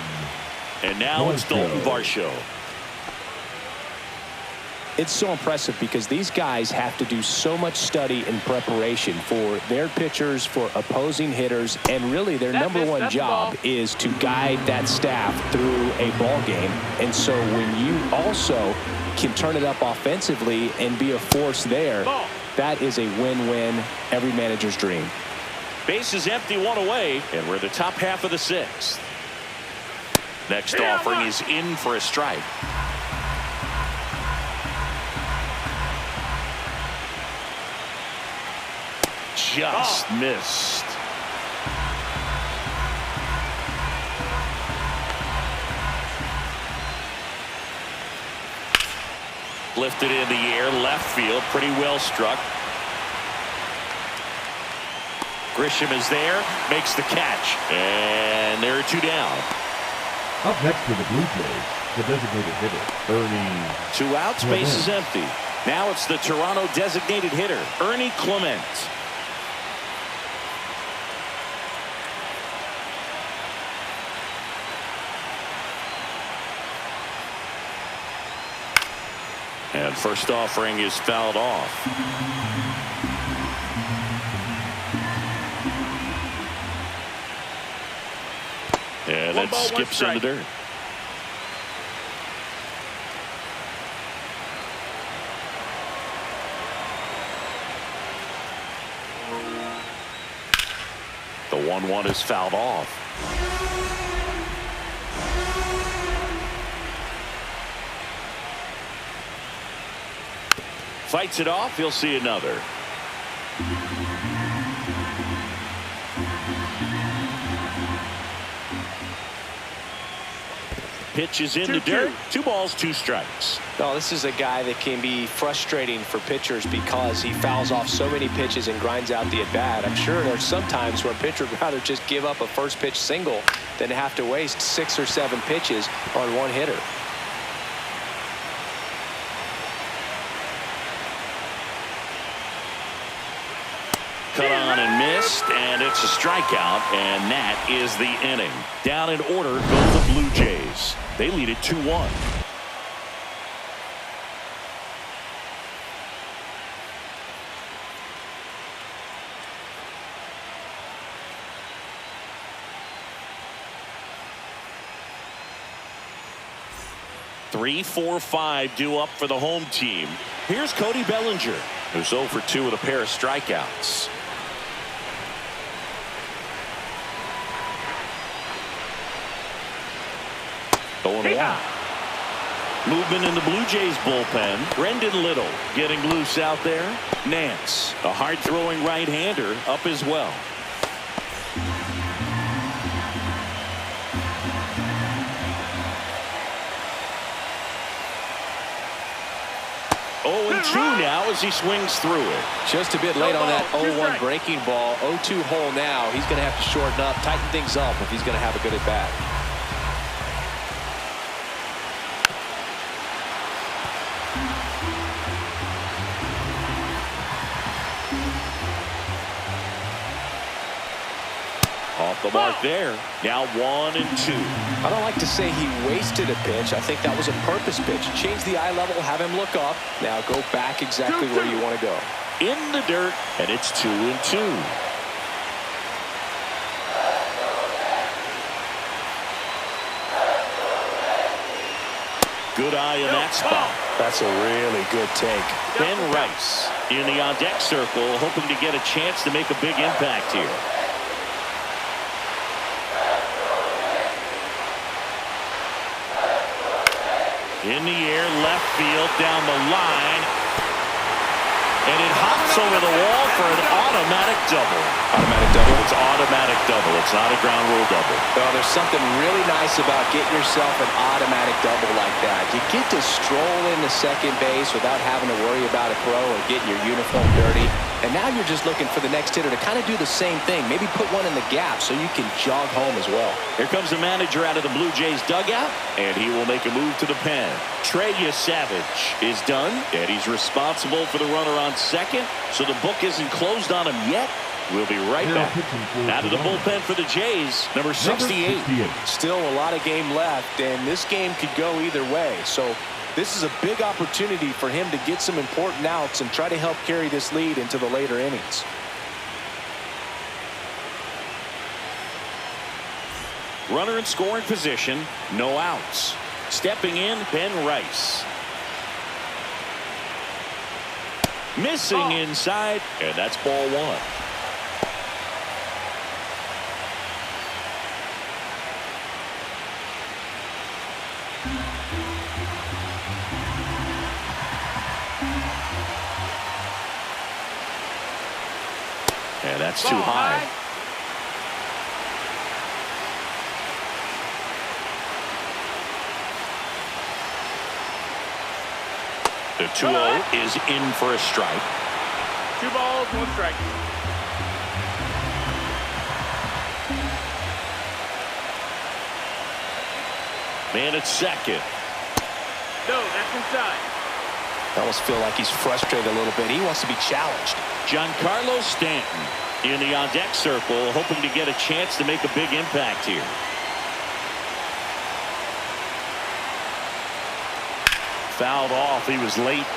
And now it's Dalton Varsho. It's so impressive because these guys have to do so much study and preparation for their pitchers, for opposing hitters, and really their number one job is to guide that staff through a ball game. And so when you also can turn it up offensively and be a force there, that is a win-win, every manager's dream. Base is empty, one away, and we're the top half of the sixth. Next offering is in for a strike. Just missed. Lifted in the air, left field, pretty well struck. Grisham is there, makes the catch, and there are 2 down. Up next to the Blue Jays, the designated hitter, Ernie. 2 outs, base is empty. Now it's the Toronto designated hitter, Ernie Clement. And first offering is fouled off. And it skips in the dirt. The 1-1 is fouled off. Fights it off. He'll see another. Pitch is in the dirt. 2 balls, 2 strikes. No, this is a guy that can be frustrating for pitchers because he fouls off so many pitches and grinds out the at-bat. I'm sure there's some times where a pitcher would rather just give up a first pitch single than have to waste 6 or 7 pitches on one hitter. Cut on and missed, and it's a strikeout, and that is the inning. Down in order go the Blue Jays. They lead it 2-1. Three, 4, 5 due up for the home team. Here's Cody Bellinger, who's 0 for 2 with a pair of strikeouts. Going wild. Movement in the Blue Jays bullpen. Brendan Little getting loose out there. Nance, a hard-throwing right-hander, up as well. 0-2 now as he swings through it. Just a bit late on that 0-1 breaking ball. 0-2 hole now. He's going to have to shorten up, tighten things up if he's going to have a good at bat. Off the mark there. Now 1-2. I don't like to say he wasted a pitch. I think that was a purpose pitch. Change the eye level, have him look up. Now go back exactly where you want to go. In the dirt, and it's 2-2. Good eye in that spot. That's a really good take. Ben Rice in the on-deck circle, hoping to get a chance to make a big impact here. In the air, left field, down the line. And it hops over the wall for an automatic double. Automatic double? It's automatic double. It's not a ground rule double. Well, there's something really nice about getting yourself an automatic double like that. You get to stroll into second base without having to worry about a throw or getting your uniform dirty. And now you're just looking for the next hitter to kind of do the same thing. Maybe put one in the gap so you can jog home as well. Here comes the manager out of the Blue Jays dugout, and he will make a move to the pen. Trey Savage is done, and he's responsible for the runner on second, so the book isn't closed on him yet. We'll be right back. Out of the bullpen for the Jays, number 68. Still a lot of game left, and this game could go either way. So this is a big opportunity for him to get some important outs and try to help carry this lead into the later innings. Runner in scoring position, no outs. Stepping in, Ben Rice. Missing inside, and that's ball one. And that's too high. The 2-0 is in for a strike. 2 balls, 1 strike. Man at second. No, that's inside. I almost feel like he's frustrated a little bit. He wants to be challenged. Giancarlo Stanton in the on-deck circle, hoping to get a chance to make a big impact here. Fouled off. He was late.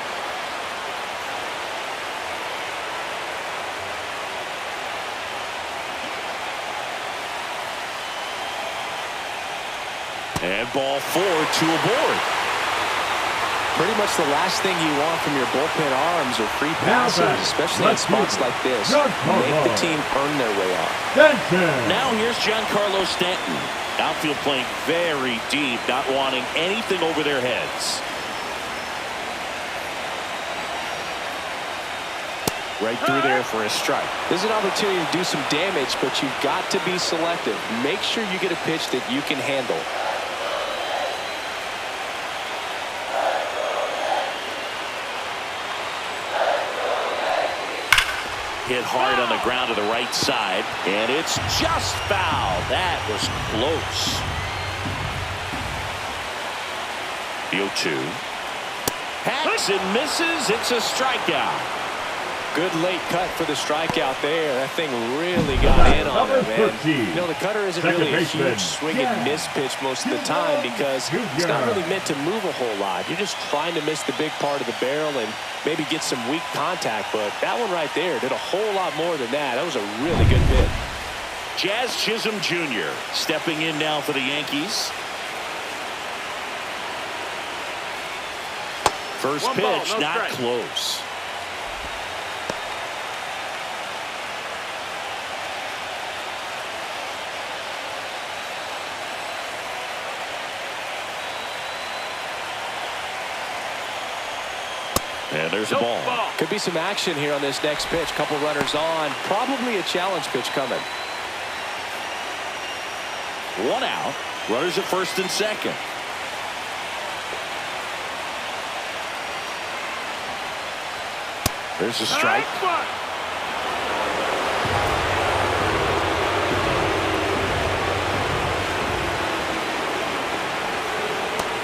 And ball 4, 2 aboard. Pretty much the last thing you want from your bullpen arms are free passes, especially in spots like this. Make the team earn their way on. Now here's Giancarlo Stanton. Outfield playing very deep, not wanting anything over their heads. Right through there for a strike. There's an opportunity to do some damage, but you've got to be selective. Make sure you get a pitch that you can handle. Hit hard on the ground to the right side, and it's just foul. That was close. The 0-2. Hacks and misses. It's a strikeout. Good late cut for the strikeout there. That thing really got in on him, man. You know, the cutter isn't really a huge swing and miss pitch most of the time because it's not really meant to move a whole lot. You're just trying to miss the big part of the barrel and maybe get some weak contact. But that one right there did a whole lot more than that. That was a really good hit. Jazz Chisholm Jr. stepping in now for the Yankees. First pitch, not close. And there's a ball. Could be some action here on this next pitch. Couple runners on. Probably a challenge pitch coming. 1 out. Runners at first and second. There's a strike.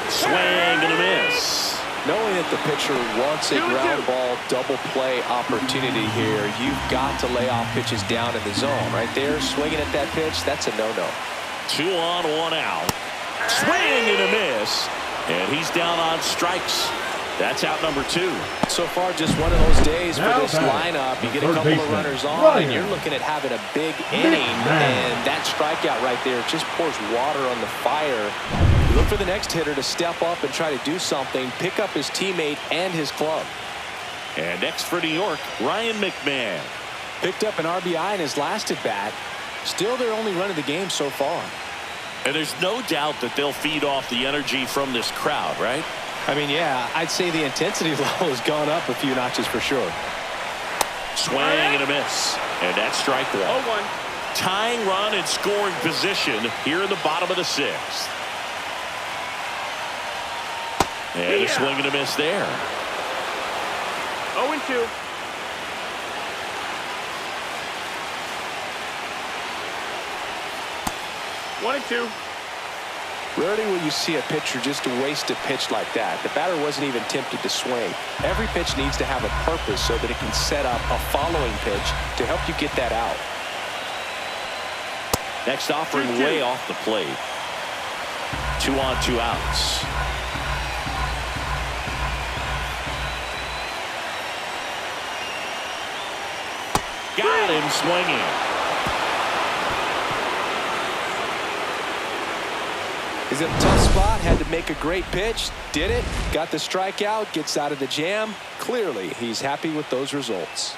Swing and a miss. Knowing that the pitcher wants a ground ball double play opportunity here, you've got to lay off pitches down in the zone. Right there, swinging at that pitch, that's a no-no. 2 on, 1 out. Swing and a miss. And he's down on strikes. That's out number 2. So far, just one of those days for this lineup. You get a couple of runners on, and you're looking at having a big inning. And that strikeout right there just pours water on the fire. You look for the next hitter to step up and try to do something, pick up his teammate and his club. And next for New York, Ryan McMahon. Picked up an RBI in his last at-bat. Still their only run of the game so far. And there's no doubt that they'll feed off the energy from this crowd, right? I mean, yeah, I'd say the intensity level has gone up a few notches for sure. Swing and a miss. And that's strike 1. 0-1. Tying run and scoring position here in the bottom of the 6th. And a swing and a miss there. 0-2. One and 2. Rarely will you see a pitcher just waste a pitch like that. The batter wasn't even tempted to swing. Every pitch needs to have a purpose so that it can set up a following pitch to help you get that out. Next offering way off the plate. 2 on, 2 outs. Got him swinging. He's in a tough spot, had to make a great pitch, did it, got the strikeout, gets out of the jam. Clearly, he's happy with those results.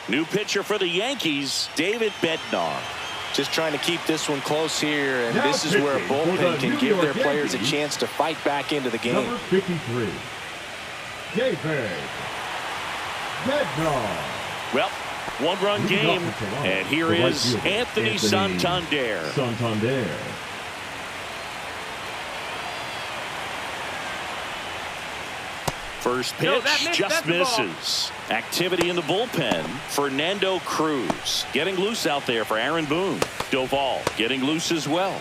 New pitcher for the Yankees, David Bednar. Just trying to keep this one close here, and this is where a bullpen can give their players a chance to fight back into the game. Number 53, David Bednar. Well, 1-run game, and here is Anthony Santander. First pitch just misses. Activity in the bullpen. Fernando Cruz getting loose out there for Aaron Boone. Doval getting loose as well.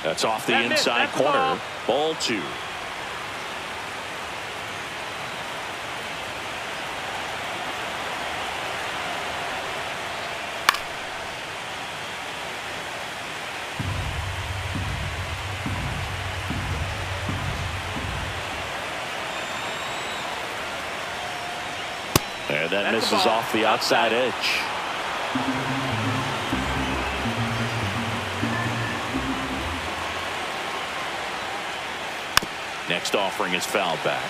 That's off the inside corner. Ball 2. And that misses off the outside edge. Next offering is fouled back.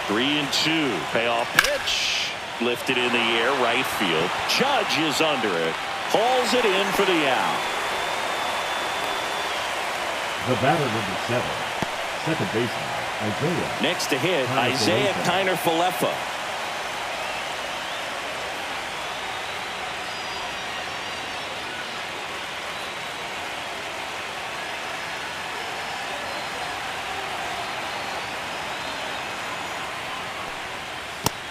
Three and 2. Payoff pitch. Lifted in the air, right field. Judge is under it. Hauls it in for the out. The batter, number 7, second baseman, Isaiah. Next to hit, Isaiah Kiner-Falefa.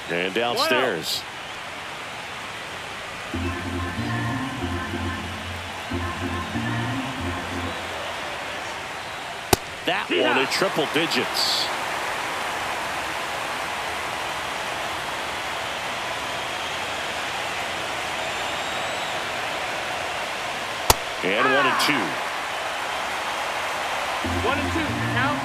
And downstairs. That one at triple digits. And 1 and 2. 1 and 2. Count.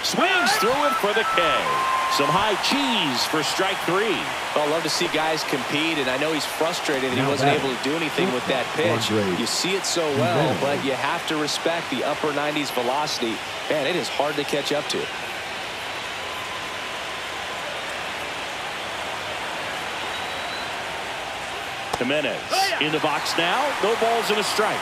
Swings through it for the K. Some high cheese for strike 3. Well, I love to see guys compete, and I know he's frustrated that he wasn't able to do anything with that pitch. You see it so well, but you have to respect the upper 90s velocity. Man, it is hard to catch up to. Jimenez in the box now. No balls and a strike.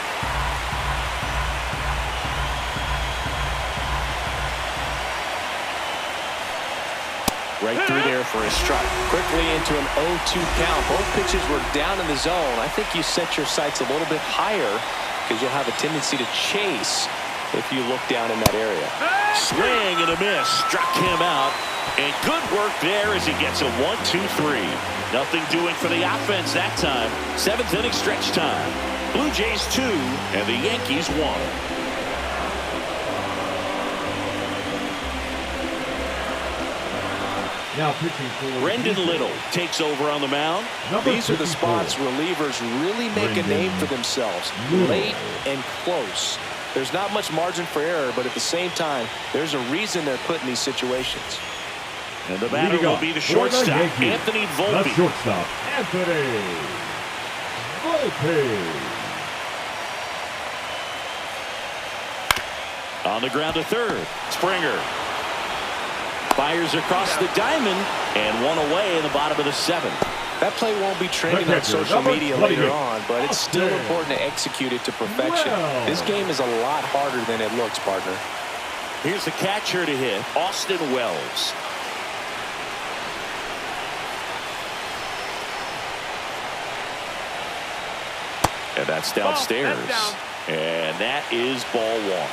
Right through there for a strike. Quickly into an 0-2 count. Both pitches were down in the zone. I think you set your sights a little bit higher because you'll have a tendency to chase if you look down in that area. Swing and a miss. Struck him out. And good work there as he gets a 1-2-3. Nothing doing for the offense that time. 7th inning stretch time. Blue Jays 2 and the Yankees 1. Now pitching for Brendan Little takes over on the mound. These are the spots relievers really make a name for themselves. Late and close. There's not much margin for error, but at the same time, there's a reason they're put in these situations. And the batter will be the shortstop, Anthony Volpe. The shortstop, Anthony Volpe. On the ground to third. Springer fires across the diamond and one away in the bottom of the 7th. That play won't be trending on social media later on, but it's still important to execute it to perfection. This game is a lot harder than it looks, partner. Here's the catcher to hit, Austin Wells. And that's downstairs. And that is ball 1.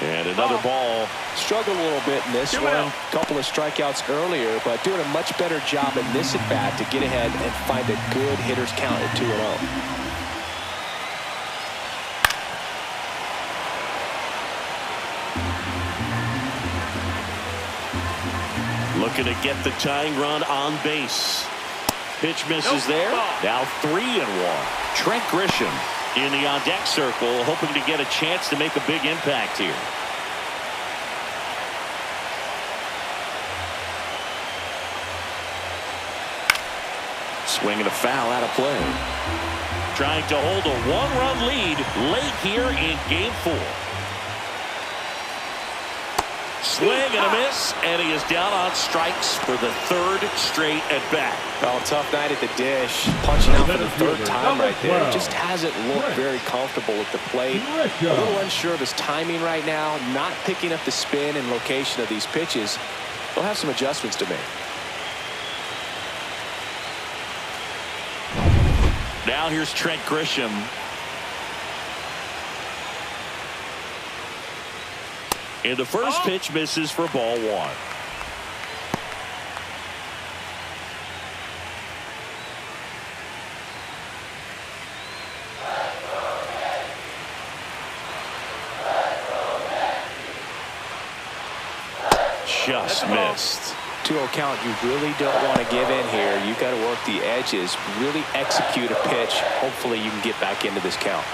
And another ball. Struggled a little bit in this one. A couple of strikeouts earlier, but doing a much better job in this at bat to get ahead and find a good hitter's count at 2-0. Looking to get the tying run on base. Pitch misses there. Now 3-1. Trent Grisham in the on-deck circle, hoping to get a chance to make a big impact here. Swing and a foul out of play. Trying to hold a 1-run lead late here in Game 4. Swing and a miss, and he is down on strikes for the 3rd straight at bat. Well, tough night at the dish. Punching out for the 3rd time right there. He just hasn't looked very comfortable at the plate. A little unsure of his timing right now. Not picking up the spin and location of these pitches. He'll have some adjustments to make. Now here's Trent Grisham. And the first pitch misses for ball 1. Just missed. 2-0 count. You really don't want to give in here. You got to work the edges, really execute a pitch. Hopefully you can get back into this count.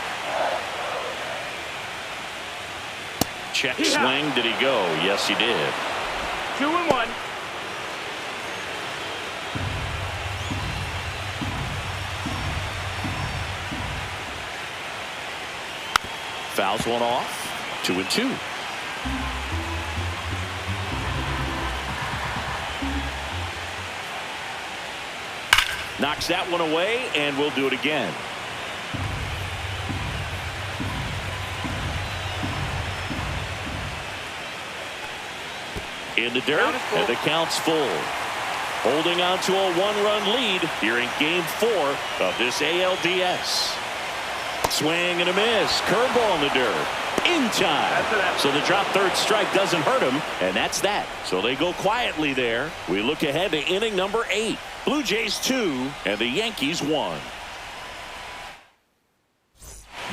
Check swing. Did he go? Yes, he did. 2-1. Fouls one off. 2-2. Knocks that one away, and we'll do it again. In the dirt, and the count's full. Holding on to a 1-run lead here in Game 4 of this ALDS. Swing and a miss. Curveball in the dirt. In time. So the drop 3rd strike doesn't hurt him, and that's that. So they go quietly there. We look ahead to inning number 8. Blue Jays 2 and the Yankees 1.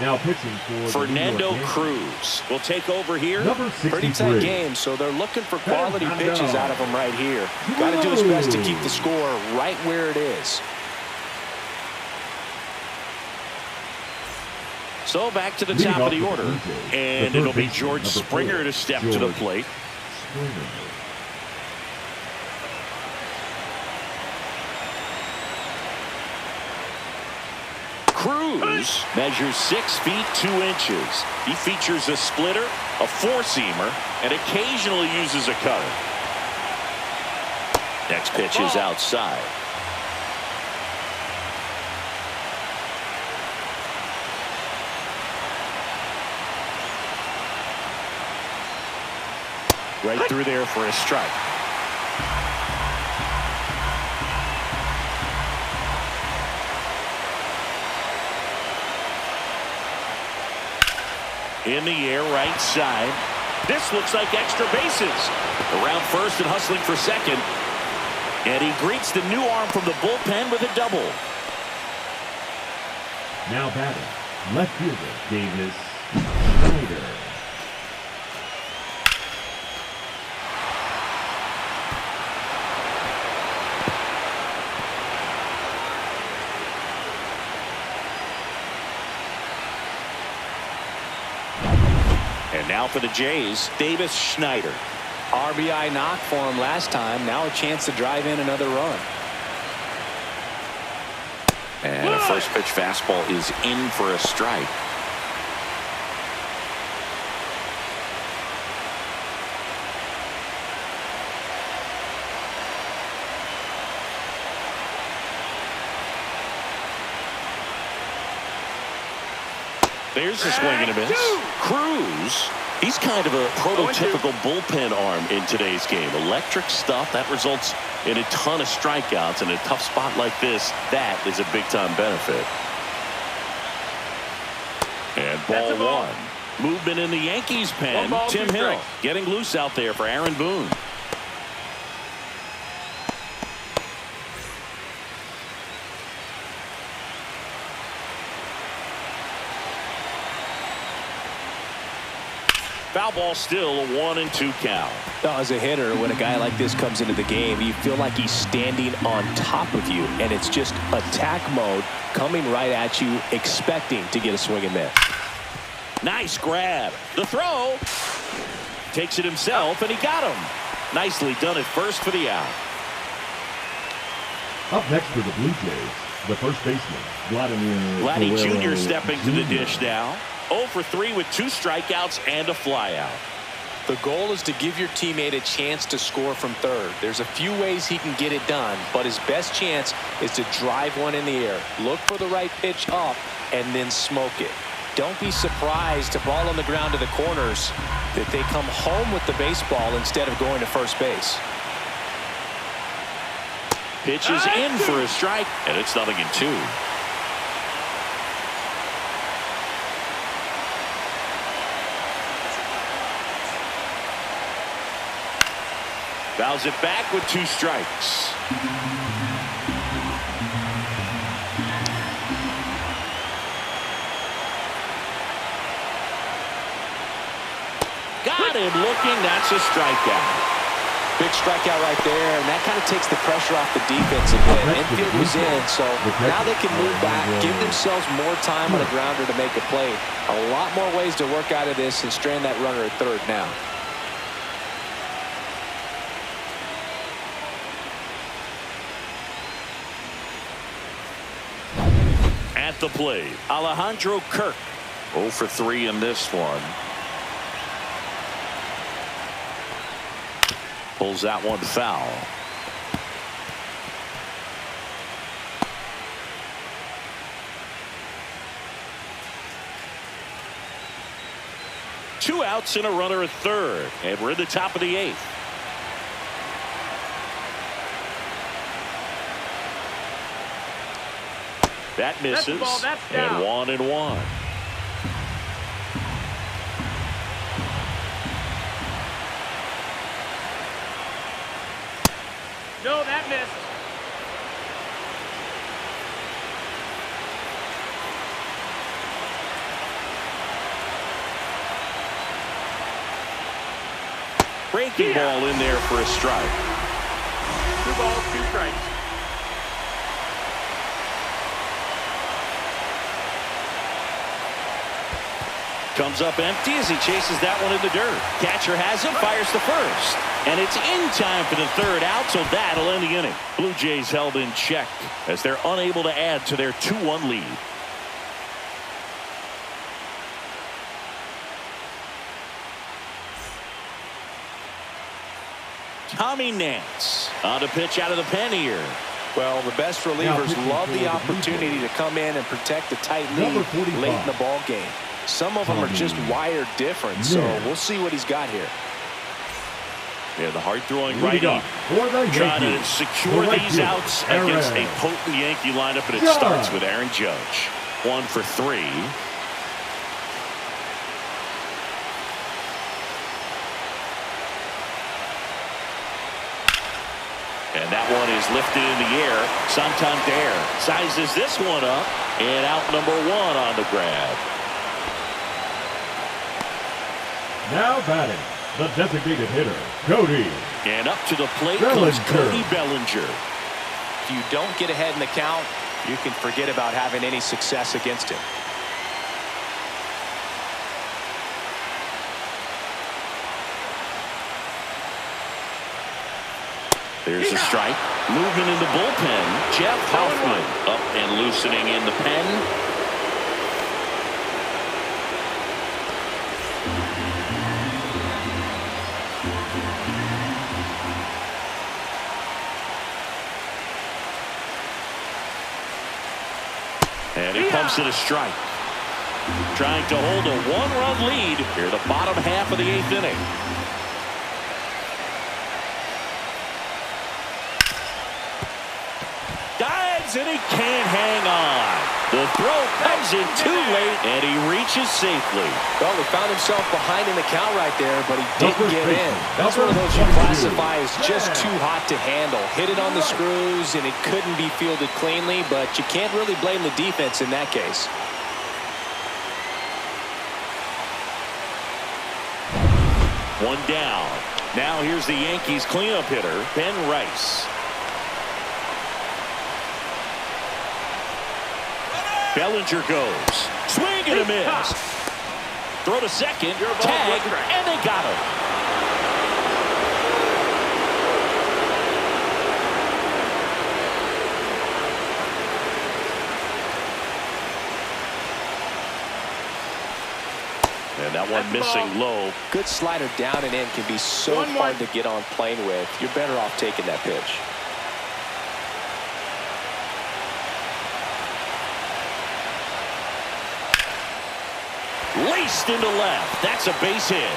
Now pitching for Fernando Cruz will take over here. Pretty tight game, so they're looking for quality pitches out of him right here. Got to do his best to keep the score right where it is. So back to the top of the order, and it'll be George Springer to step to the plate. Cruz measures 6 feet 2 inches. He features a splitter, a four-seamer, and occasionally uses a cutter. Next pitch is outside. Right through there for a strike. In the air, right side. This looks like extra bases. Around first and hustling for second. And he greets the new arm from the bullpen with a double. Now batting, left fielder Davis Schlittler. And now for the Jays, Davis Schneider. RBI knock for him last time. Now a chance to drive in another run. And a first pitch fastball is in for a strike. There's a swing and a miss. Cruz, he's kind of a prototypical bullpen arm in today's game. Electric stuff that results in a ton of strikeouts. In a tough spot like this, that is a big-time benefit. And ball one. Movement in the Yankees pen. Tim Hill getting loose out there for Aaron Boone. Foul ball, still a 1-2 count. As a hitter, when a guy like this comes into the game, you feel like he's standing on top of you, and it's just attack mode coming right at you, expecting to get a swing and miss. Nice grab. The throw. Takes it himself, and he got him. Nicely done at first for the out. Up next for the Blue Jays, the first baseman, Vladdy Jr. stepping to the dish now. 0 for 3 with 2 strikeouts and a flyout. The goal is to give your teammate a chance to score from third. There's a few ways he can get it done, but his best chance is to drive one in the air. Look for the right pitch up and then smoke it. Don't be surprised to ball on the ground to the corners that they come home with the baseball instead of going to first base. Pitch is in for a strike, and it's 0-2. Fouls it back with 2 strikes. Got him looking. That's a strikeout. Big strikeout right there, and that kind of takes the pressure off the defense a bit. Infield was in, so now they can move back, give themselves more time on the grounder to make a play. A lot more ways to work out of this and strand that runner at third now. At the plate, Alejandro Kirk. 0 for 3 in this one. Pulls that one foul. Two outs and a runner at third, and we're in the top of the 8th. That misses, and 1-1. No, that missed. Breaking ball in there for a strike. 2 balls, 2 strikes. Comes up empty as he chases that one in the dirt. Catcher has him, fires to first. And it's in time for the third out, so that'll end the inning. Blue Jays held in check as they're unable to add to their 2-1 lead. Tommy Nance on the pitch out of the pen here. Well, the best relievers love the opportunity to come in and protect a tight lead late in the ball game. Some of them are just wired different, so we'll see what he's got here. Yeah, the hard-throwing righty trying to secure these outs against a potent Yankee lineup, and it starts with Aaron Judge. 1 for 3. And that one is lifted in the air. Santander sizes this one up, and out number 1 on the grab. Now batting, the designated hitter, Cody. And up to the plate goes Cody Bellinger. If you don't get ahead in the count, you can forget about having any success against him. There's a strike. Moving in the bullpen, Jeff Hoffman up and loosening in the pen. And he pumps it a strike. Trying to hold a 1-run lead here the bottom half of the 8th inning. Dives and he can't hang on. The throw comes in too late and he reaches safely. Well, he found himself behind in the count right there, but he didn't give in. That's one of those you classify as just too hot to handle. Hit it on the screws and it couldn't be fielded cleanly, but you can't really blame the defense in that case. One down. Now here's the Yankees cleanup hitter, Ben Rice. Bellinger goes. Swing and a miss. Throw to second. Tag. And they got him. And that one missing low. Good slider down and in can be so hard to get on plane with. You're better off taking that pitch. Laced into left. That's a base hit.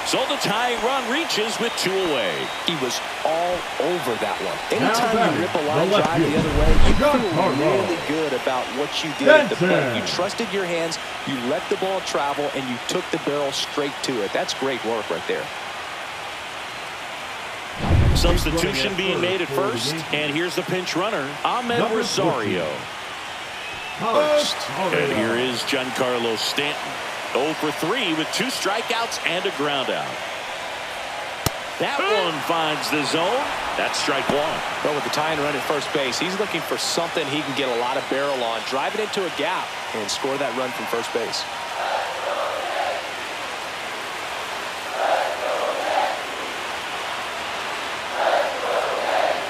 So the tying run reaches with 2 away. He was all over that one. Anytime you rip a line drive the other way, you feel really good about what you did at the plate. You trusted your hands, you let the ball travel, and you took the barrel straight to it. That's great work right there. Substitution being made at first, and here's the pinch runner, Ahmed Rosario. And here is Giancarlo Stanton. 0 for 3 with 2 strikeouts and a ground out. That one finds the zone. That's strike 1. Well, with the tying run at first base, he's looking for something he can get a lot of barrel on. Drive it into a gap and score that run from first base.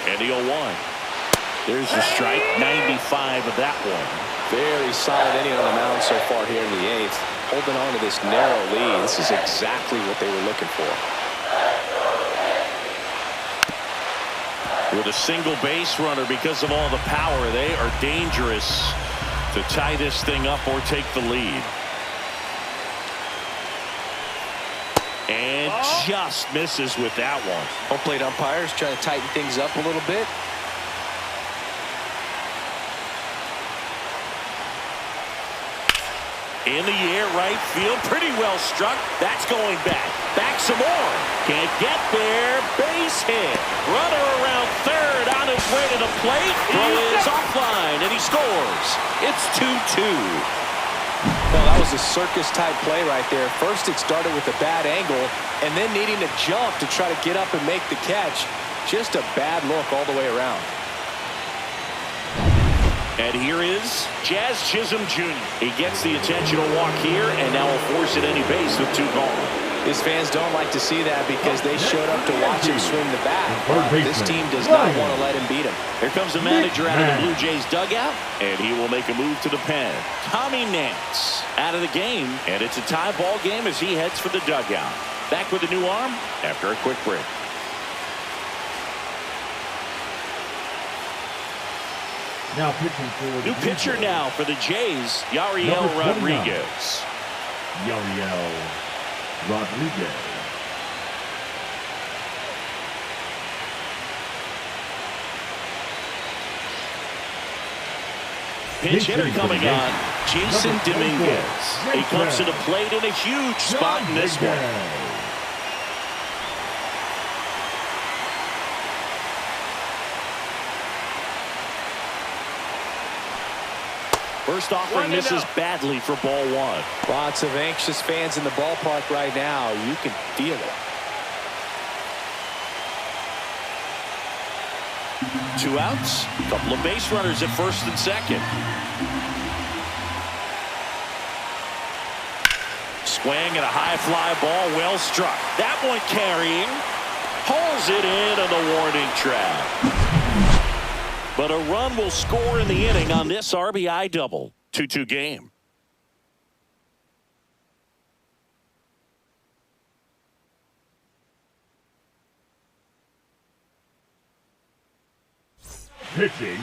And the 0-1. There's the strike. 95 of that one. Very solid inning on the mound so far here in the 8th. Holding on to this narrow lead. This is exactly what they were looking for. With a single base runner, because of all the power, they are dangerous to tie this thing up or take the lead. And just misses with that one. Home plate umpires trying to tighten things up a little bit. In the air, right field, pretty well struck. That's going back. Back some more. Can't get there. Base hit. Runner around third on his way to the plate. Throw is offline, and he scores. It's 2-2. Well, that was a circus-type play right there. First, it started with a bad angle, and then needing to jump to try to get up and make the catch. Just a bad look all the way around. And here is Jazz Chisholm Jr. He gets the intentional walk here and now will force at any base with 2 gone. His fans don't like to see that because they showed up to watch him swing the bat. This team does not want to let him beat him. Here comes the manager out of the Blue Jays dugout, and he will make a move to the pen. Tommy Nance out of the game, and it's a tie ball game as he heads for the dugout. Back with a new arm after a quick break. Now pitching for the New pitcher now for the Jays, Yariel Rodriguez. Yariel Rodriguez. Pitch hitter coming on, Jason Dominguez. He comes to the plate in a huge spot in this one. First offering misses badly for ball one. Lots of anxious fans in the ballpark right now. You can feel it. 2 outs, a couple of base runners at first and second. Swing and a high fly ball, well struck. That one carrying, pulls it in on the warning track. But a run will score in the inning on this RBI double. 2-2 game.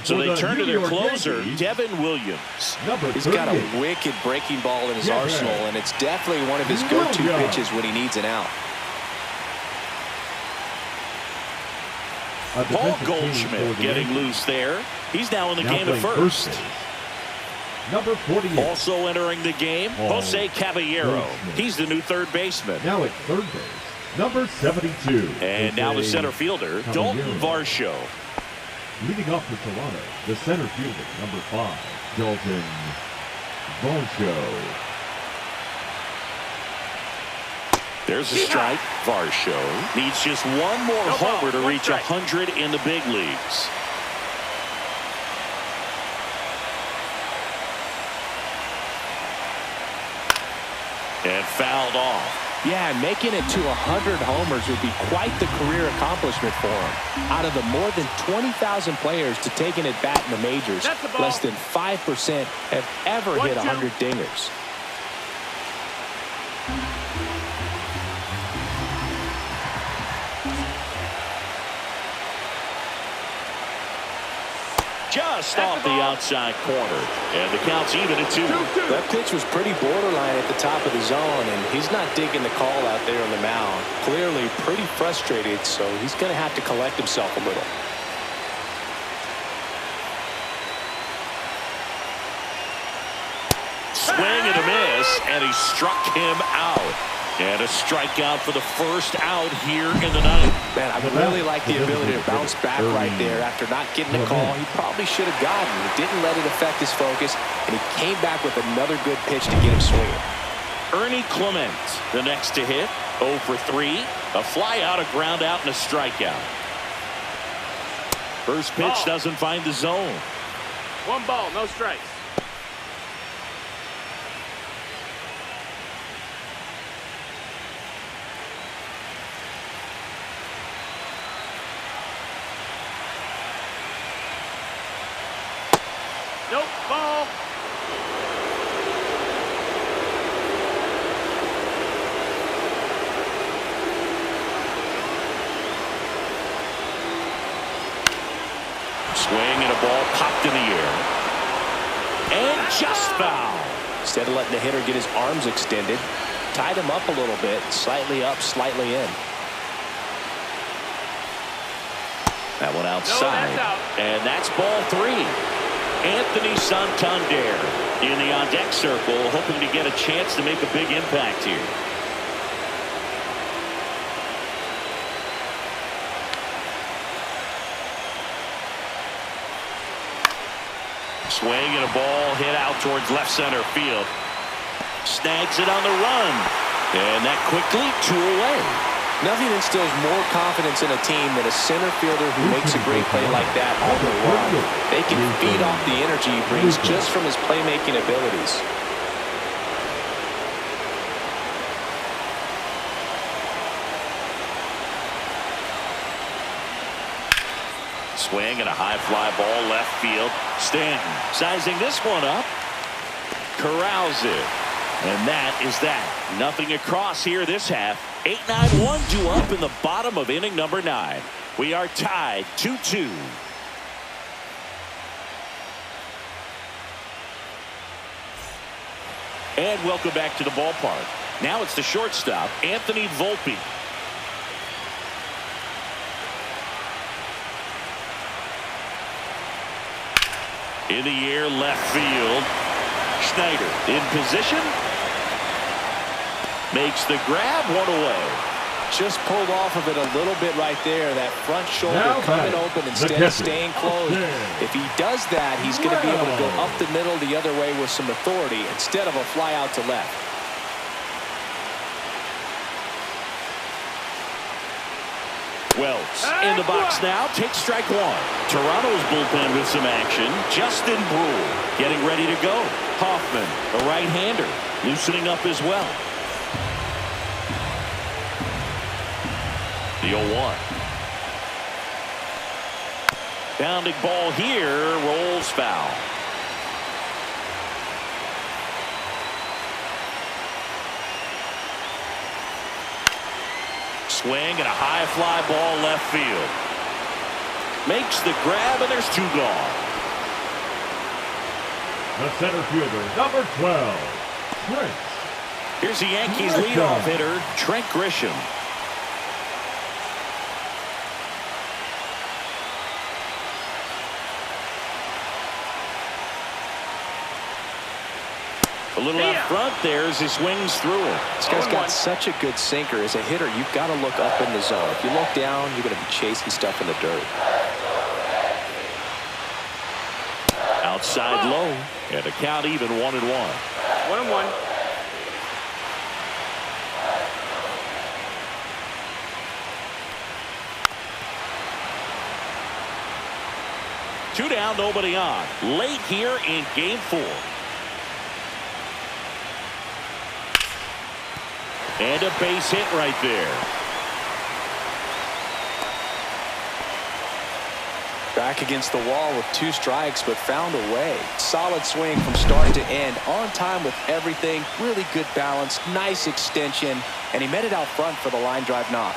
So they turn to their closer, Devin Williams. He's got a wicked breaking ball in his arsenal, and it's definitely one of his go-to pitches when he needs an out. Paul Goldschmidt getting loose there. He's now in the game at first. Number 48. Also entering the game, Jose Caballero. He's the new third baseman. Now at third base, number 72. And now the center fielder, Dalton Varsho. Leading off for Toronto, the center fielder, number 5, Dalton Varsho. There's a strike. Varsho needs just one more homer to reach 100 in the big leagues. And fouled off. Yeah, making it to 100 homers would be quite the career accomplishment for him. Out of the more than 20,000 players to take an at-bat in the majors, less than 5% have ever hit 100 dingers. Just off the outside corner. And the count's even at 2. That pitch was pretty borderline at the top of the zone, and he's not digging the call out there on the mound. Clearly pretty frustrated, so he's going to have to collect himself a little. Swing and a miss, and he struck him out. And a strikeout for the first out here in the ninth. Man, I really like the ability to bounce back right there after not getting the call he probably should have gotten. He didn't let it affect his focus, and he came back with another good pitch to get him swinging. Ernie Clement, the next to hit, 0 for 3. A fly out, a ground out, and a strikeout. First pitch doesn't find the zone. 1 ball, no strikes. Nope, ball. Swing and a ball popped in the air. And just foul. Instead of letting the hitter get his arms extended, tied him up a little bit, slightly up, slightly in. That one outside. And that's ball 3. Anthony Santander in the on-deck circle, hoping to get a chance to make a big impact here. Swing and a ball hit out towards left center field. Snags it on the run. And that quickly 2 away. Nothing instills more confidence in a team than a center fielder who makes a great play like that on the run. They can feed off the energy he brings just from his playmaking abilities. Swing and a high fly ball left field. Stanton sizing this one up. Corrals it. And that is that. Nothing across here this half. 8-9-1 due up in the bottom of inning number 9. We are tied 2-2. And welcome back to the ballpark. Now it's the shortstop, Anthony Volpe. In the air, left field. Schneider in position. Makes the grab, one away. Just pulled off of it a little bit right there. That front shoulder Now coming back. open instead of staying closed. If he does that, he's going to be able to go up the middle the other way with some authority instead of a fly out to left. Wells in the box now. Takes strike one. Toronto's bullpen with some action. Justin Brule getting ready to go. Hoffman, a right-hander, loosening up as well. The 0-1. Bounding ball here. Rolls foul. Swing and a high fly ball left field. Makes the grab, and there's two gone. The center fielder, number 12, Trent. Here's the Yankees leadoff hitter, Trent Grisham. A little up front there as he swings through it. This guy's got such a good sinker. As a hitter, you've got to look up in the zone. If you look down, you're going to be chasing stuff in the dirt. Outside low, and a count even 1-1. 1-1. Two down, nobody on. Late here in game 4. And a base hit right there. Back against the wall with 2 strikes, but found a way. Solid swing from start to end. On time with everything. Really good balance. Nice extension. And he met it out front for the line drive knock.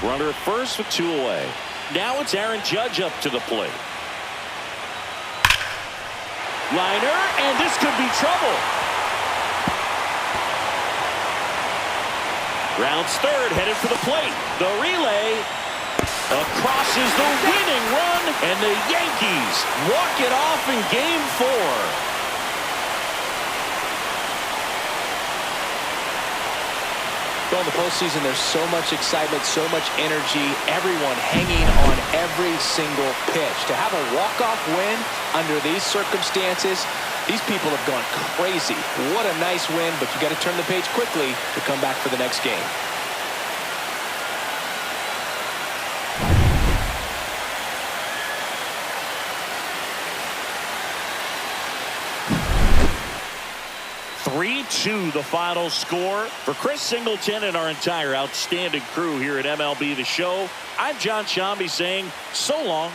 Runner at first with 2 away. Now it's Aaron Judge up to the plate. Liner, and this could be trouble. Rounds third, headed for the plate. The relay across is the winning run, and the Yankees walk it off in game 4. In the postseason, there's so much excitement, so much energy, everyone hanging on every single pitch. To have a walk-off win under these circumstances, these people have gone crazy. What a nice win, but you got to turn the page quickly to come back for the next game. The final score. For Chris Singleton and our entire outstanding crew here at MLB The Show, I'm John Shambi saying so long.